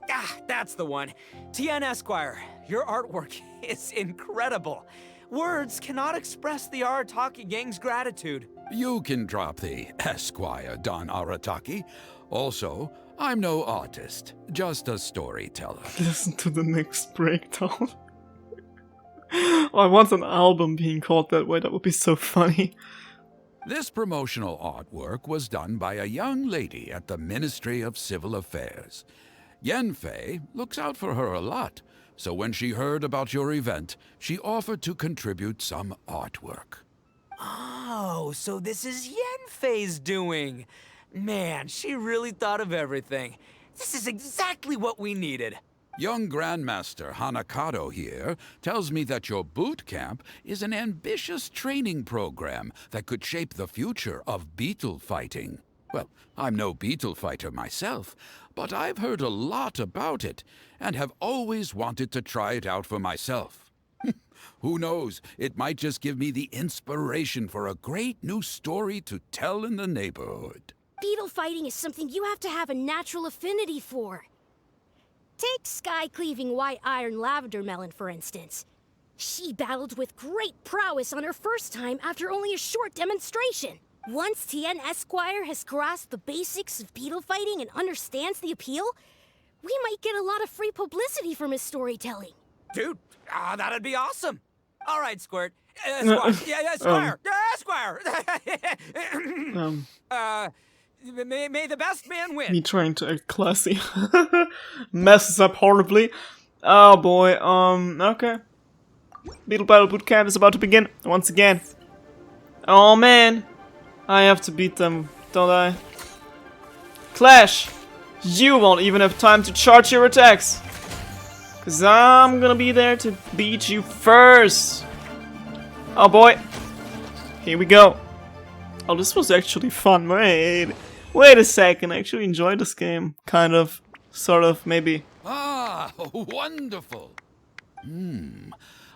Ah, that's the one. Tien Esquire, your artwork is incredible. Words cannot express the Arataki gang's gratitude. You can drop the Esquire, Don Arataki. Also, I'm no artist, just a storyteller. Listen to the next breakdown. Oh, I want an album being called that way, that would be so funny. This promotional artwork was done by a young lady at the Ministry of Civil Affairs. Yenfei looks out for her a lot, so when she heard about your event, she offered to contribute some artwork. Oh, so this is Yenfei's doing. Man, she really thought of everything. This is exactly what we needed. Young Grandmaster Hanakado here tells me that your boot camp is an ambitious training program that could shape the future of beetle fighting. Well, I'm no beetle fighter myself, but I've heard a lot about it and have always wanted to try it out for myself. Who knows, it might just give me the inspiration for a great new story to tell in the neighborhood. Beetle fighting is something you have to have a natural affinity for. Take sky-cleaving white iron lavender melon, for instance. She battled with great prowess on her first time after only a short demonstration. Once Tien Esquire has grasped the basics of beetle fighting and understands the appeal, we might get a lot of free publicity from his storytelling. Dude, that'd be awesome. All right, Squirt. Squire. Squire. Squire. May the best man win. Me trying to act classy. Messes up horribly. Oh boy, okay. Beetle Battle Bootcamp is about to begin once again. Oh man. I have to beat them, don't I? Clash! You won't even have time to charge your attacks! Cause I'm gonna be there to beat you first! Oh boy! Here we go! Oh, this was actually fun. Wait a second, I actually enjoyed this game. Kind of. Sort of, maybe. Ah, wonderful.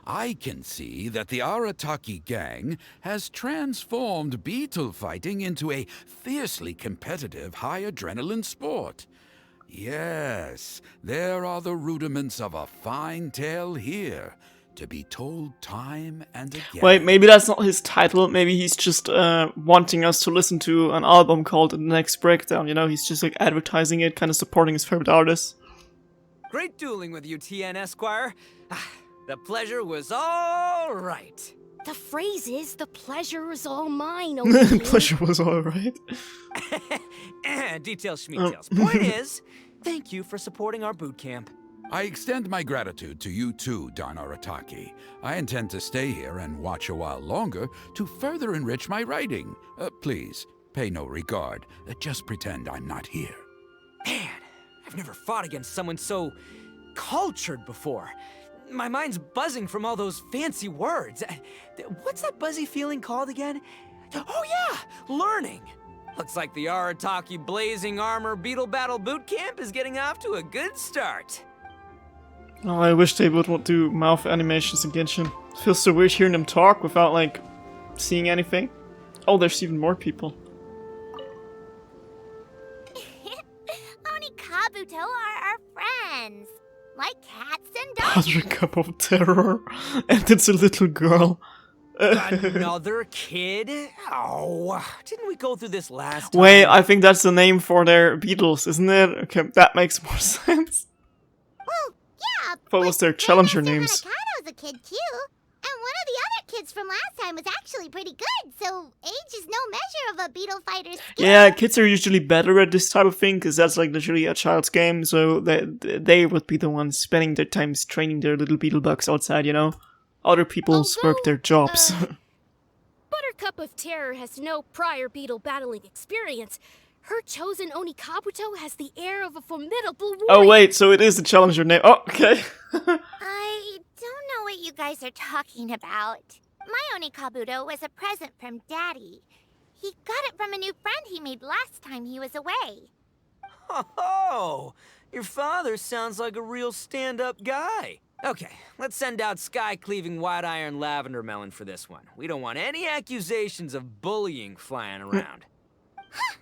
I can see that the Arataki gang has transformed beetle fighting into a fiercely competitive high-adrenaline sport. Yes, there are the rudiments of a fine tale here, to be told time and again. Wait, maybe that's not his title. Maybe he's just wanting us to listen to an album called The Next Breakdown. You know, he's just like advertising it, kind of supporting his favorite artists. Great dueling with you, TN Esquire. The pleasure was all right. The phrase is, the pleasure was all mine, Oni King. Pleasure was alright. Details, schmeetails. Point is, thank you for supporting our boot camp. I extend my gratitude to you too, Don Arataki. I intend to stay here and watch a while longer to further enrich my writing. Please, pay no regard. Just pretend I'm not here. Man, I've never fought against someone so cultured before. My mind's buzzing from all those fancy words. What's that buzzy feeling called again? Oh yeah, learning. Looks like the Arataki Blazing Armor Beetle Battle Boot Camp is getting off to a good start. Oh, I wish they would do mouth animations in Genshin. It feels so weird hearing them talk without, like, seeing anything. Oh, there's even more people. Oni Kabuto are our friends. Like cats and dogs. Another cup of terror. And it's a little girl. Another kid? Oh, didn't we go through this last time? Wait, I think that's the name for their beetles, isn't it? Okay, that makes more sense. Well, yeah, What was their challenger Grandmaster names? Hanakado's a kid too. And one of the other kids from last time was actually pretty good, so age is no measure of a beetle fighter's skill. Yeah, kids are usually better at this type of thing, because that's like literally a child's game, so they would be the ones spending their time training their little beetle bugs outside, you know? Other people's work their jobs. Buttercup of Terror has no prior beetle battling experience. Her chosen Oni Kabuto has the air of a formidable warrior. Oh wait, so it is the challenger name. Oh, okay. I don't know what you guys are talking about. My Oni Kabuto was a present from Daddy. He got it from a new friend he made last time he was away. Oh, your father sounds like a real stand-up guy. Okay, let's send out sky-cleaving white-iron lavender melon for this one. We don't want any accusations of bullying flying around. Huh!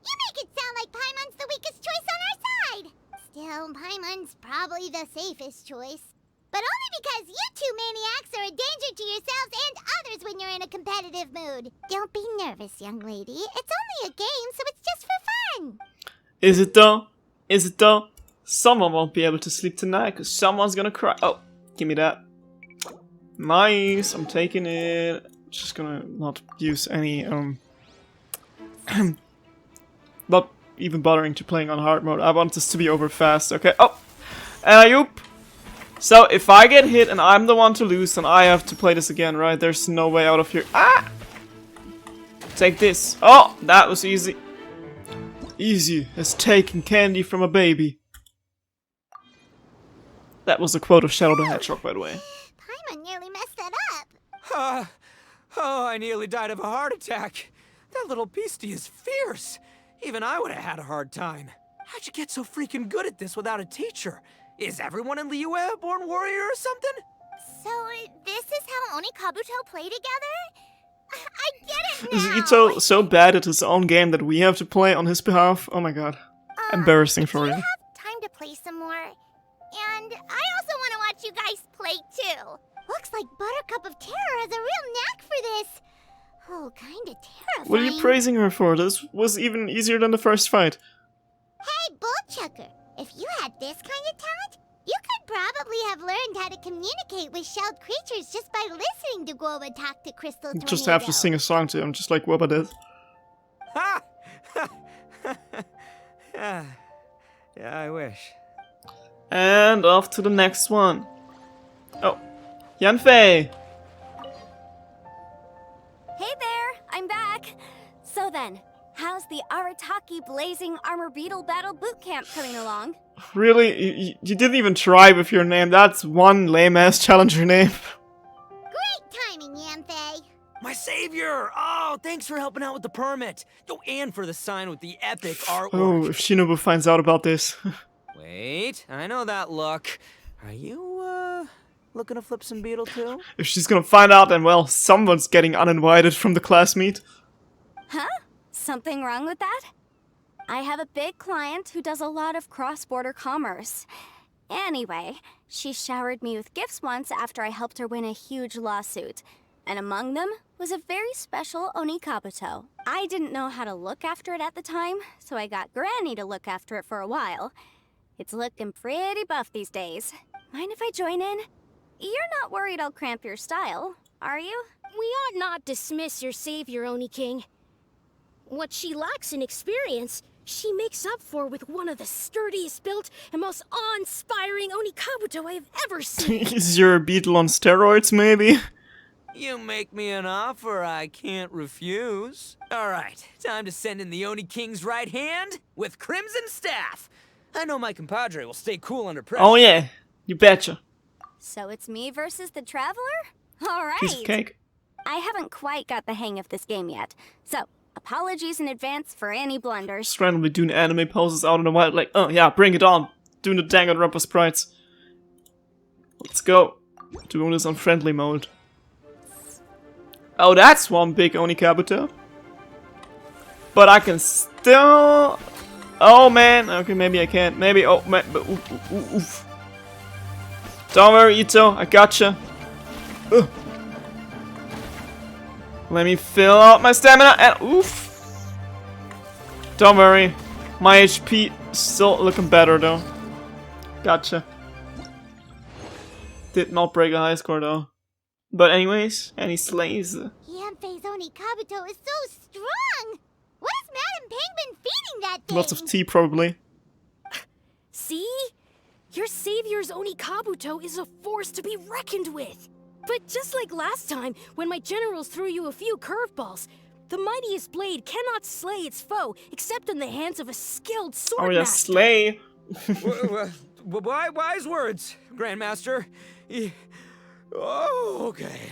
You make it sound like Paimon's the weakest choice on our side! Still, Paimon's probably the safest choice. But only because you two maniacs are a danger to yourselves and others when you're in a competitive mood. Don't be nervous, young lady. It's only a game, so it's just for fun. Is it though? Is it though? Someone won't be able to sleep tonight because someone's gonna cry. Oh, give me that. Nice, I'm taking it. Just gonna not use any, not even bothering to playing on hard mode. I want this to be over fast, okay? Oh, and Ayup. So, if I get hit and I'm the one to lose, then I have to play this again, right? There's no way out of here. Ah! Take this. Oh, that was easy. Easy as taking candy from a baby. That was a quote of Shadow the Hedgehog, by the way. Paimon nearly messed that up. Oh, I nearly died of a heart attack. That little beastie is fierce. Even I would have had a hard time. How'd you get so freaking good at this without a teacher? Is everyone in Liyue a born warrior or something? So, this is how Oni Kabuto play together? I get it Is now! Ito so bad at his own game that we have to play on his behalf? Oh my god. Embarrassing for Do you. you have time to play some more? And I also want to watch you guys play too. Looks like Buttercup of Terror has a real knack for this. Oh, kinda terrifying. What are you praising her for? This was even easier than the first fight. Hey, Bullchucker, if you had this kind of talent, you could probably have learned how to communicate with shelled creatures just by listening to Guoba talk to Crystal Tornado. Just have to sing a song to him, just like Wubba did. Ha! Yeah, I wish. And off to the next one. Oh, Yanfei! Hey there, I'm back. So then, how's the Arataki Blazing Armor Beetle Battle Boot Camp coming along? Really? You didn't even try with your name. That's one lame-ass challenger name. Great timing, Yanfei. My savior! Oh, thanks for helping out with the permit. Oh, and for the sign with the epic artwork. Oh, if Shinobu finds out about this. Wait, I know that look. Are you, looking to flip some beetle too? If she's gonna find out, then well, someone's getting uninvited from the class meet. Huh? Something wrong with that? I have a big client who does a lot of cross-border commerce. Anyway, she showered me with gifts once after I helped her win a huge lawsuit. And among them was a very special Oni Kabuto. I didn't know how to look after it at the time, so I got Granny to look after it for a while. It's looking pretty buff these days. Mind if I join in? You're not worried I'll cramp your style, are you? We ought not dismiss your savior, Oni King. What she lacks in experience, she makes up for with one of the sturdiest built and most awe-inspiring Oni Kabuto I have ever seen. Is your beetle on steroids, maybe? You make me an offer I can't refuse. Alright, time to send in the Oni King's right hand with Crimson Staff. I know my compadre will stay cool under pressure. Oh yeah, you betcha. So it's me versus the Traveler? Alright. Piece of cake. I haven't quite got the hang of this game yet, so apologies in advance for any blunders. Just randomly doing anime poses out in the wild, like, oh yeah, bring it on. Doing the Danganronpa sprites. Let's go. Doing this on friendly mode. Oh, that's one big Oni Kabuto. But I can still... Oh man, okay, maybe I can't. Maybe, oh man, but oof. Don't worry, Ito, I gotcha. Ugh. Let me fill out my stamina and oof. Don't worry, my HP still looking better though. Gotcha. Did not break a high score though. But anyways, and he slays. Yanfei's Oni Kabuto is so strong! What is Madam Penguin feeding that thing? Lots of tea probably. See? Your savior's Oni Kabuto is a force to be reckoned with. But just like last time, when my generals threw you a few curveballs, the mightiest blade cannot slay its foe except in the hands of a skilled swordmaster. Oh yeah, slay. Wise words, Grandmaster. Oh, okay.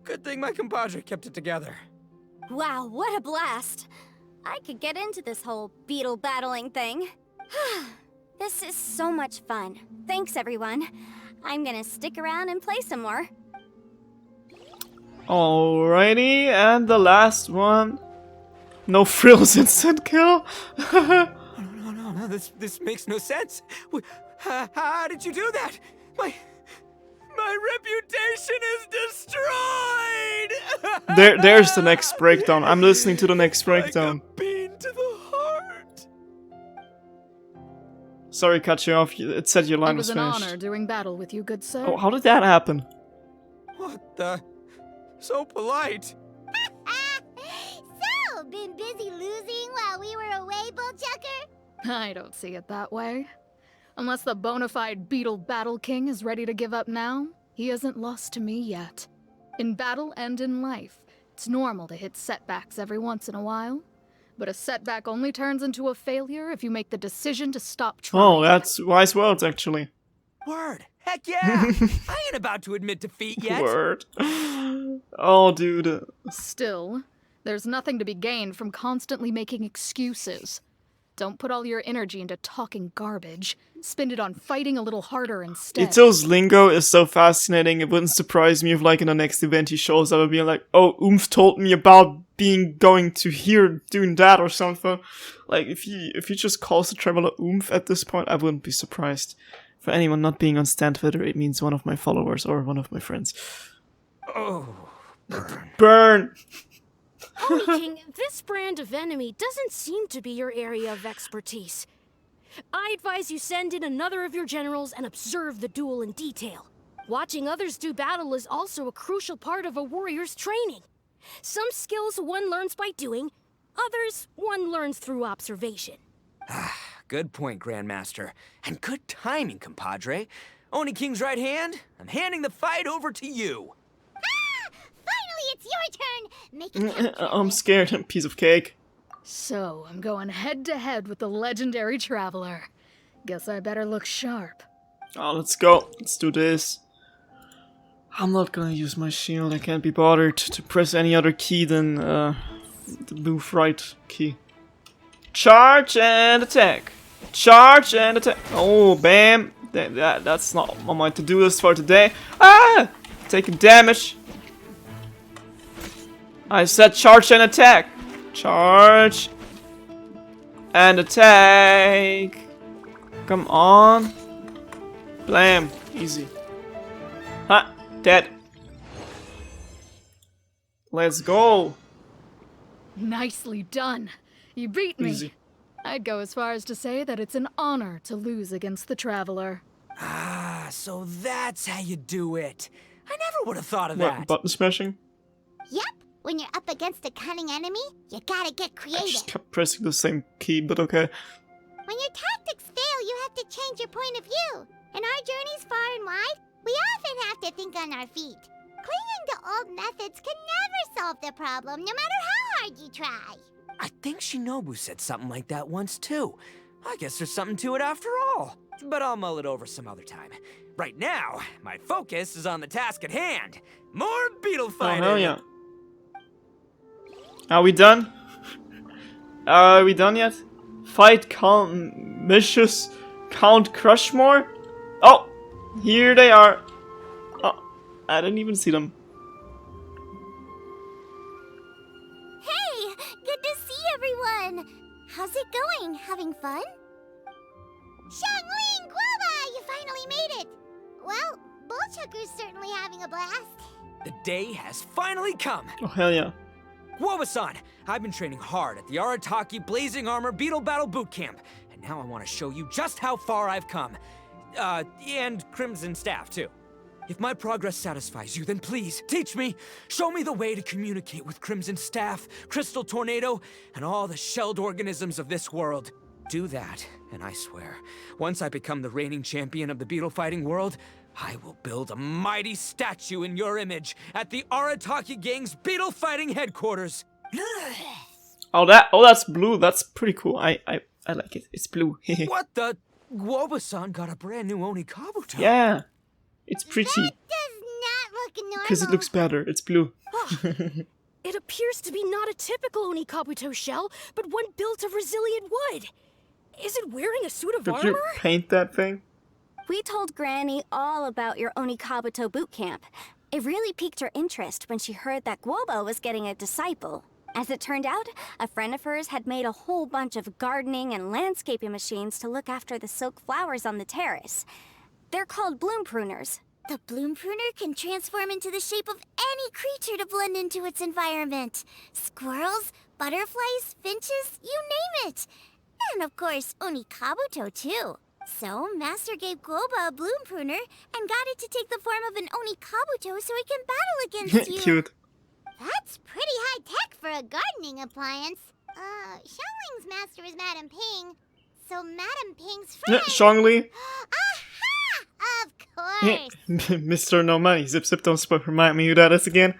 Good thing my compadre kept it together. Wow, what a blast! I could get into this whole beetle battling thing. This is so much fun. Thanks, everyone. I'm gonna stick around and play some more. Alrighty, and the last one. No frills, instant kill. No, this makes no sense. How did you do that? My reputation is destroyed! There's the next breakdown. I'm listening to the next breakdown. Like a bean to the heart. Sorry, cut you off. It said your line It was an finished. honor doing battle with you, good sir. Oh, how did that happen? What the? So polite. So, been busy losing while we were away, Bullchucker? I don't see it that way. Unless the bona fide Beetle Battle King is ready to give up now, he hasn't lost to me yet. In battle and in life, it's normal to hit setbacks every once in a while. But a setback only turns into a failure if you make the decision to stop trying. Oh, that's wise words, actually. Word. Heck yeah! I ain't about to admit defeat yet. Word. Oh, dude. Still, there's nothing to be gained from constantly making excuses. Don't put all your energy into talking garbage. Spend it on fighting a little harder instead. Ito's lingo is so fascinating. It wouldn't surprise me if, like, in the next event he shows up and being like, "Oh, Oomph told me about going to here, doing that or something." Like, if he just calls the traveler Oomph at this point, I wouldn't be surprised. For anyone not being on Stan Twitter, it means one of my followers or one of my friends. Oh, burn. Burn! Oni King, this brand of enemy doesn't seem to be your area of expertise. I advise you send in another of your generals and observe the duel in detail. Watching others do battle is also a crucial part of a warrior's training. Some skills one learns by doing, others one learns through observation. Good point, Grandmaster. And good timing, compadre. Oni King's right hand, I'm handing the fight over to you. Finally, it's your turn! Make it count, I'm Traveler. scared. Piece of cake. So, I'm going head to head with the legendary traveler. Guess I better look sharp. Oh, let's go. Let's do this. I'm not gonna use my shield. I can't be bothered to press any other key than the move right key. Charge and attack. Charge and attack. Oh, bam. That's not on my to-do list for today. Ah! Taking damage. I said charge and attack. Charge. And attack! Come on. Blam. Easy. Ha! Dead. Let's go. Nicely done. You beat me. Easy. I'd go as far as to say that it's an honor to lose against the Traveler. Ah, so that's how you do it. I never would have thought of What, that. button smashing? Yep, when you're up against a cunning enemy, you gotta get I creative. just kept pressing the same key, but okay. When your tactics fail, you have to change your point of view. In our journeys far and wide, we often have to think on our feet. Clinging to old methods can never solve the problem, no matter how hard you try. I think Shinobu said something like that once too. I guess there's something to it after all. But I'll mull it over some other time. Right now, my focus is on the task at hand. More beetle Oh, fighting. hell yeah. Are we done? Are we done yet? Fight Count Vicious Count Crushmore? Oh! Here they are. Oh, I didn't even see them. Hey, good to see everyone. How's it going? Having fun? Xiangling Guoba, you finally made it. Well, Bullchucker's certainly having a blast. The day has finally come. Oh, hell yeah. Guoba-san, I've been training hard at the Arataki Blazing Armor Beetle Battle Boot Camp, and now I want to show you just how far I've come. And Crimson Staff, too. If my progress satisfies you, then please, teach me. Show me the way to communicate with Crimson Staff, Crystal Tornado, and all the shelled organisms of this world. Do that, and I swear, once I become the reigning champion of the beetle fighting world, I will build a mighty statue in your image at the Arataki Gang's beetle fighting headquarters. Oh, that's blue. That's pretty cool. I like it. It's blue. What the? Guoba-san got a brand new Oni Kabuto. Yeah. It's pretty. That does not look normal. Because it looks better. It's blue. It appears to be not a typical Oni Kabuto shell, but one built of resilient wood. Is it wearing a suit of Did armor? you paint that thing? We told Granny all about your Onikabuto boot camp. It really piqued her interest when she heard that Guoba was getting a disciple. As it turned out, a friend of hers had made a whole bunch of gardening and landscaping machines to look after the silk flowers on the terrace. They're called bloom pruners. The bloom pruner can transform into the shape of any creature to blend into its environment. Squirrels, butterflies, finches, you name it. And of course, Onikabuto too. So, Master gave Guoba a bloom pruner and got it to take the form of an Onikabuto so it can battle against you. Cute. That's pretty high tech for a gardening appliance. Xiangling's master is Madame Ping, so Madame Ping's friend... Shongli. Aha! Of course! Mr. No Money. Zip Zip, don't remind me who that is again.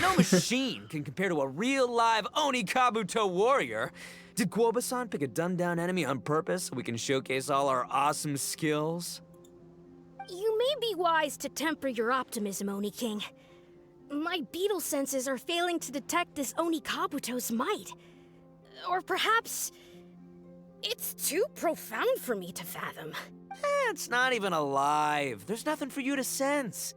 No machine can compare to a real live Oni Kabuto warrior. Did Guoba-san pick a dumbed-down enemy on purpose so we can showcase all our awesome skills? You may be wise to temper your optimism, Oni King. My beetle senses are failing to detect this Oni Kabuto's might. Or perhaps it's too profound for me to fathom. It's not even alive. There's nothing for you to sense.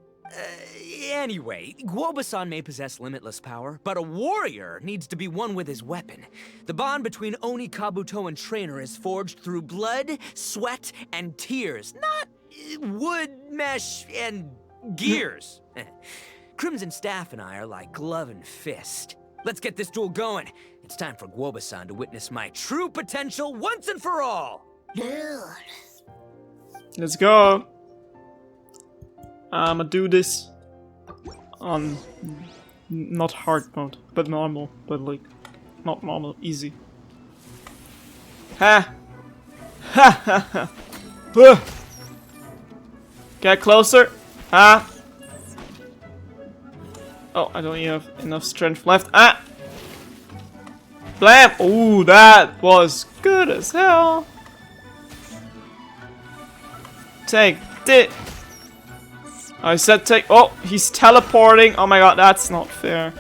Anyway, Guoba-san may possess limitless power, but a warrior needs to be one with his weapon. The bond between Oni Kabuto and trainer is forged through blood, sweat, and tears, not wood, mesh, and gears. Crimson Staff and I are like glove and fist. Let's get this duel going. It's time for Guoba-san to witness my true potential once and for all. Let's go. I'ma do this on not hard mode, but normal, but like not normal, easy. Ha! Ha ha ha! Get closer! Ha! Oh, I don't even have enough strength left. Ah! Blam! Ooh, that was good as hell. Take this. I said take. Oh, he's teleporting. Oh my god, that's not fair.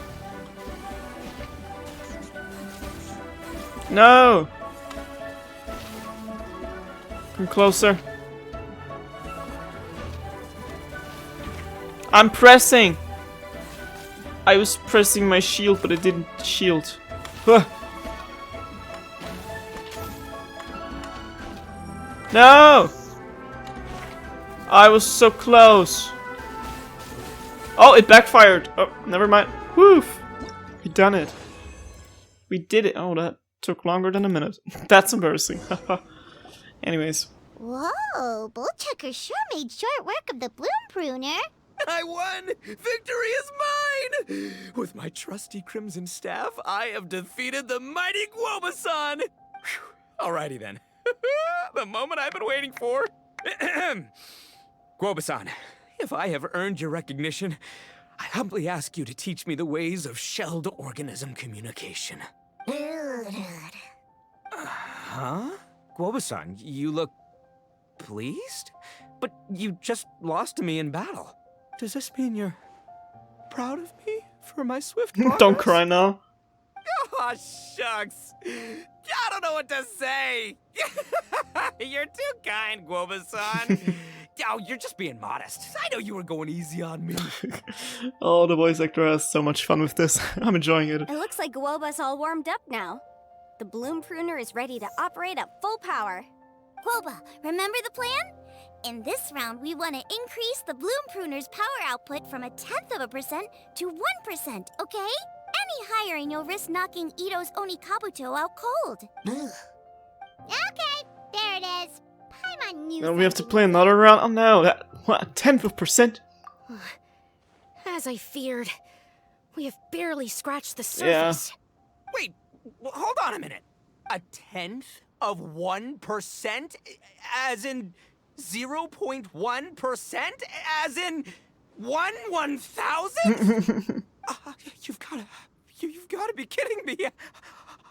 No. Come closer. I'm pressing. I was pressing my shield, but it didn't shield. Huh. No! I was so close. Oh, it backfired. Oh, never mind. Woof! We done it. We did it. Oh, that took longer than a minute. That's embarrassing. Anyways. Whoa, Bullchucker sure made short work of the Bloom Pruner. I won! Victory is mine! With my trusty crimson staff, I have defeated the mighty Guoba-san! Alrighty then. The moment I've been waiting for. Guoba-san, if I have earned your recognition, I humbly ask you to teach me the ways of shelled organism communication. Huh? Guoba-san, you look pleased? But you just lost to me in battle. Does this mean you're proud of me for my swift progress? Don't cry now. Aw, shucks. I don't know what to say. You're too kind, Guoba-san. Oh, you're just being modest. I know you were going easy on me. Oh, the voice actor has so much fun with this. I'm enjoying it. It looks like Guoba's all warmed up now. The Bloom Pruner is ready to operate at full power. Guoba, remember the plan? In this round, we want to increase the Bloom Pruner's power output from 0.1% to 1%, okay? Any higher and you'll risk knocking Ito's Onikabuto out cold. Okay, there it is. Paimon knew Now we have to something play was another round. Oh no, that what, a 10%? As I feared, we have barely scratched the Yeah. surface. Wait, hold on a minute. 0.1%? As in 0.1%? As in 1/1000th? You've gotta be kidding me.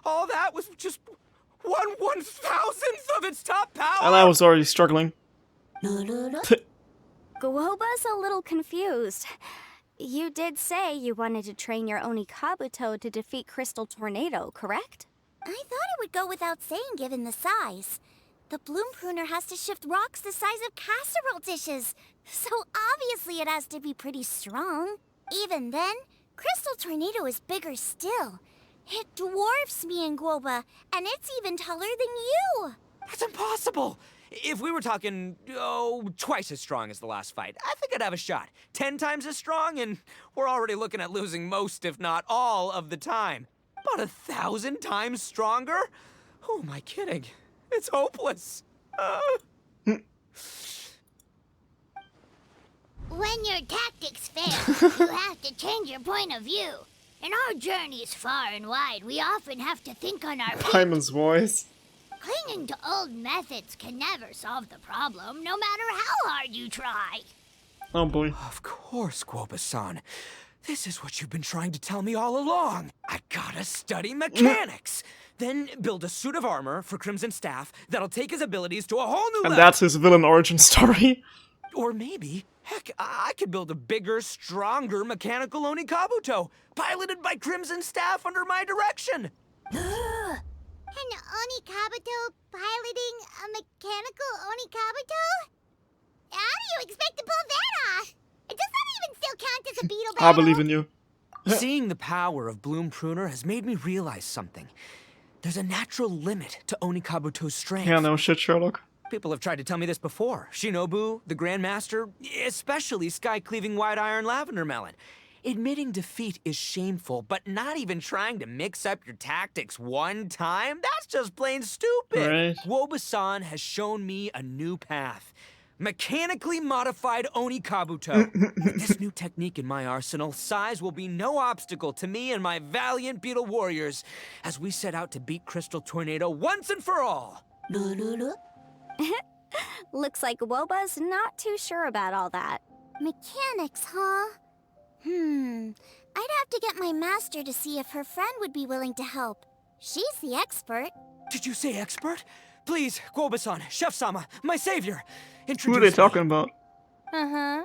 All that was just 1/1000th of its top power. And I was already struggling. Guoba's a little confused. You did say you wanted to train your Onikabuto to defeat Crystal Tornado, correct? I thought it would go without saying given the size. The Bloom Pruner has to shift rocks the size of casserole dishes, so obviously it has to be pretty strong. Even then, Crystal Tornado is bigger still. It dwarfs me and Guoba, and it's even taller than you. That's impossible. If we were talking, twice as strong as the last fight, I think I'd have a shot. 10 times as strong, and we're already looking at losing most, if not all, of the time. But 1,000 times stronger? Who am I kidding? It's hopeless. When your tactics fail, you have to change your point of view. In our journeys far and wide, we often have to think on our feet. Paimon's voice. Clinging to old methods can never solve the problem, no matter how hard you try. Oh boy. Of course, Guoba-san. This is what you've been trying to tell me all along. I gotta study mechanics. Then build a suit of armor for Crimson Staff that'll take his abilities to a whole new And level. that's his villain origin story. Or maybe, heck, I could build a bigger, stronger mechanical Onikabuto, piloted by Crimson Staff under my direction. An Onikabuto piloting a mechanical Onikabuto? How do you expect to pull that off? Does that even still count as a beetle battle? I believe in you. Seeing the power of Bloom Pruner has made me realize something. There's a natural limit to Onikabuto's strength. Yeah, no shit, Sherlock. People have tried to tell me this before. Shinobu, the Grandmaster, especially Sky-Cleaving White Iron Lavender Melon. Admitting defeat is shameful, but not even trying to mix up your tactics one time? That's just plain stupid. Right. Guoba-san has shown me a new path. Mechanically modified Onikabuto. With this new technique in my arsenal, size will be no obstacle to me and my valiant beetle warriors as we set out to beat Crystal Tornado once and for all. Looks like Guoba's not too sure about all that. Mechanics, huh? I'd have to get my master to see if her friend would be willing to help. She's the expert. Did you say expert? Please, Guoba-san, Chef-sama, my savior. Who Introduce are they me. talking about? Uh-huh.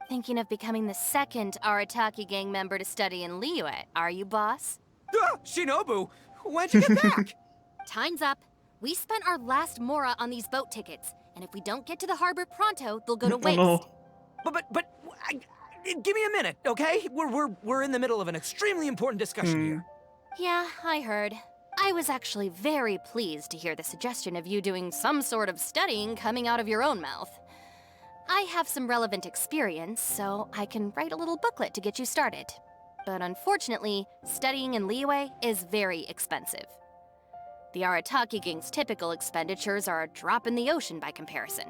Thinking of becoming the second Arataki gang member to study in Liyue, are you, boss? Shinobu, when'd you get back? Time's up. We spent our last mora on these boat tickets, and if we don't get to the harbor pronto, they'll go to Oh waste. no. Give me a minute, okay? We're in the middle of an extremely important discussion here. Yeah, I heard. I was actually very pleased to hear the suggestion of you doing some sort of studying coming out of your own mouth. I have some relevant experience, so I can write a little booklet to get you started. But unfortunately, studying in Liyue is very expensive. The Arataki Gang's typical expenditures are a drop in the ocean by comparison.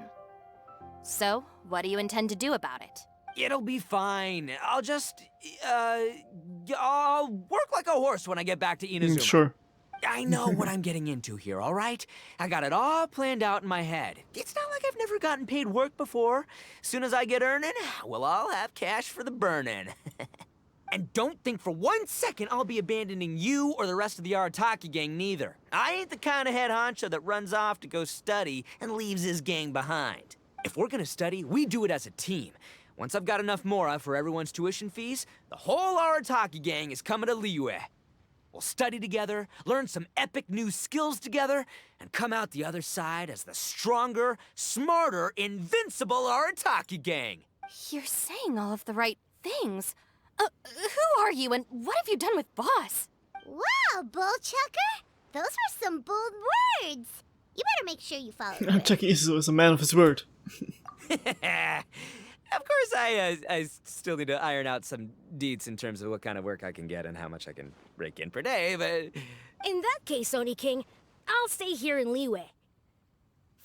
So, what do you intend to do about it? It'll be fine. I'll just, I'll work like a horse when I get back to Inazuma. Sure. I know what I'm getting into here, all right? I got it all planned out in my head. It's not like I've never gotten paid work before. Soon as I get earning, we'll all have cash for the burning. And don't think for 1 second I'll be abandoning you or the rest of the Arataki gang neither. I ain't the kind of head honcho that runs off to go study and leaves his gang behind. If we're gonna study, we do it as a team. Once I've got enough mora for everyone's tuition fees, the whole Arataki gang is coming to Liyue. We'll study together, learn some epic new skills together, and come out the other side as the stronger, smarter, invincible Arataki gang. You're saying all of the right things. Who are you and what have you done with Boss? Wow, Bullchucker! Those were some bold words! You better make sure you follow through. Arataki is a man of his word. Of course, I still need to iron out some deets in terms of what kind of work I can get and how much I can rake in per day, but... In that case, Oni King, I'll stay here in Liyue.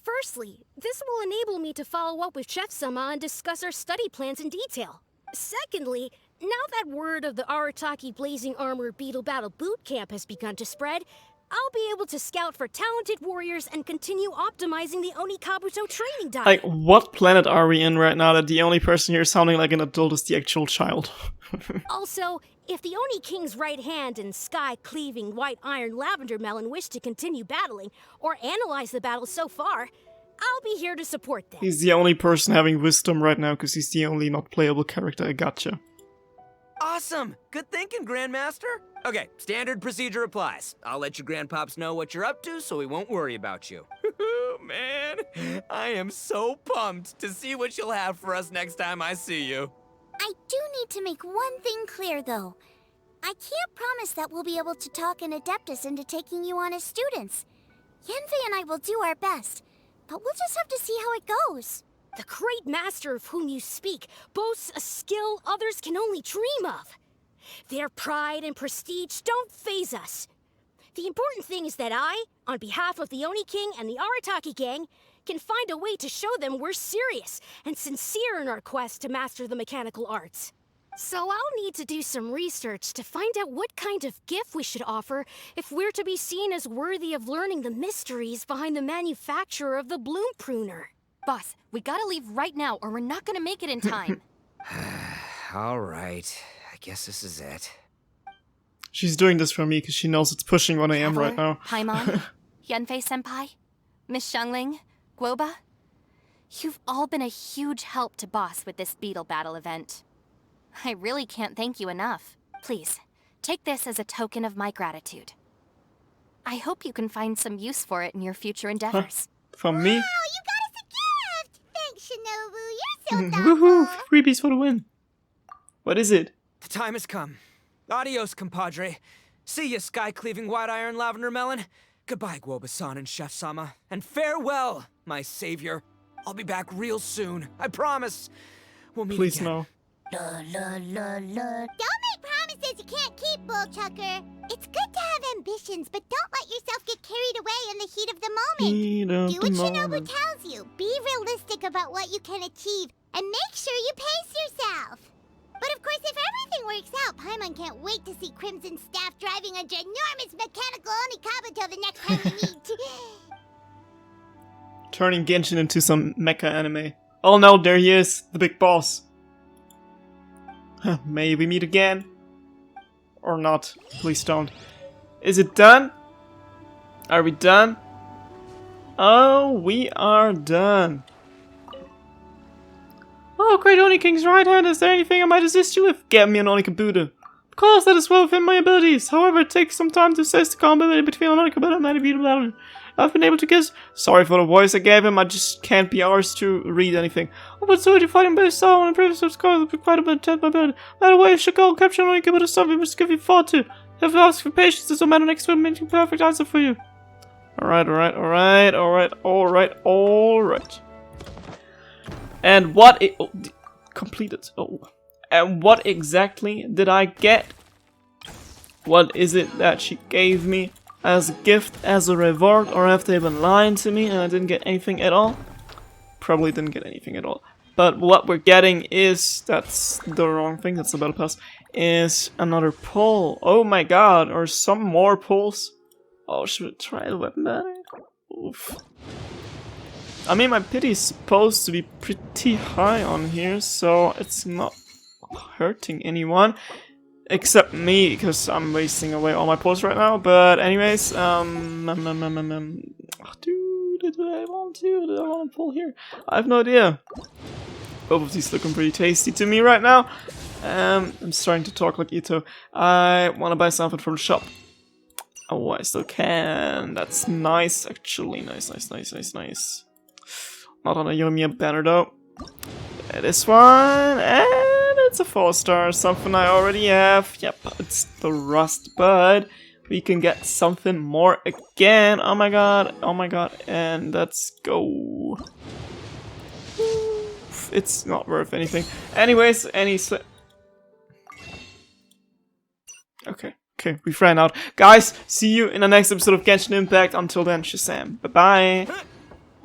Firstly, this will enable me to follow up with Chef-sama and discuss our study plans in detail. Secondly, now that word of the Arataki Blazing Armor Beetle Battle Boot Camp has begun to spread, I'll be able to scout for talented warriors and continue optimizing the Oni Kabuto training diet. Like, what planet are we in right now that the only person here sounding like an adult is the actual child? Also, if the Oni King's right hand and sky-cleaving white iron lavender melon wish to continue battling, or analyze the battle so far, I'll be here to support them. He's the only person having wisdom right now because he's the only not playable character I gotcha. Awesome! Good thinking, Grandmaster. Okay, standard procedure applies. I'll let your grandpops know what you're up to so we won't worry about you. Man, I am so pumped to see what you'll have for us next time I see you. I do need to make one thing clear, though. I can't promise that we'll be able to talk an Adeptus into taking you on as students. Yenfei and I will do our best, but we'll just have to see how it goes. The great master of whom you speak boasts a skill others can only dream of. Their pride and prestige don't faze us. The important thing is that I, on behalf of the Oni King and the Arataki gang, can find a way to show them we're serious and sincere in our quest to master the mechanical arts. So I'll need to do some research to find out what kind of gift we should offer if we're to be seen as worthy of learning the mysteries behind the manufacture of the bloom pruner. Boss, we gotta leave right now or we're not gonna make it in time. All right, I guess this is it. She's doing this for me because she knows it's pushing 1 AM right now. Paimon, Yenfei-senpai, Miss Xiangling, Guoba. You've all been a huge help to Boss with this beetle battle event. I really can't thank you enough. Please, take this as a token of my gratitude. I hope you can find some use for it in your future endeavors. From me? Wow, you got us a gift! Thanks, Shinobu. You're so thoughtful. Woohoo! Freebies for the win. What is it? The time has come. Adios, compadre. See ya, sky-cleaving white iron lavender melon. Goodbye, Guoba-san and Chef-sama. And farewell, my savior. I'll be back real soon. I promise. We'll meet Please again. no. Don't make promises you can't keep, Bullchucker. It's good to have ambitions, but don't let yourself get carried away in the heat of the moment. Heat of Do what the Shinobu moment. tells you. Be realistic about what you can achieve, and make sure you pace yourself. But of course, if everything works out, Paimon can't wait to see Crimson Staff driving a ginormous mechanical Onikabuto the next time we meet. Turning Genshin into some mecha anime. Oh no, there he is, the big boss. May we meet again? Or not? Please don't. Is it done? Are we done? Oh, we are done. Oh, great Oni King's right hand, is there anything I might assist you with? Get me an Oni Kabuto. Of course, that is well within my abilities. However, it takes some time to assess the combat between an Oni Kabuto and a beetle battle. I've been able to guess. Sorry for the voice I gave him, I just can't be ours to read anything. Oh, but so you're fighting by yourself on a previous score, quite a bit of by bed. By the way, I should go capture an Oni Kabuto stuff we must give you fought to. If I ask for patience, there's no matter next to making perfect answer for you. Alright. And what it completed. Oh. And what exactly did I get? What is it that she gave me as a gift, as a reward, or have they been lying to me and I didn't get anything at all? Probably didn't get anything at all. But what we're getting is, that's the wrong thing, that's the battle pass, is another pull. Oh my god, or some more pulls. Oh, should we try the weapon better? Oof. I mean, my pity is supposed to be pretty high on here, so it's not hurting anyone. Except me, because I'm wasting away all my pulls right now. But anyways, do I want to pull here? I have no idea. Both of these looking pretty tasty to me right now. I'm starting to talk like Ito. I want to buy something from the shop. Oh, I still can. That's nice, actually. Nice. Not on a Yoimiya banner though. This one, and it's a 4-star, something I already have. Yep, it's the rust, but we can get something more again. Oh my god, and let's go. It's not worth anything. Anyways, any slip. Okay, we've ran out. Guys, see you in the next episode of Genshin Impact. Until then, Shazam. Bye-bye.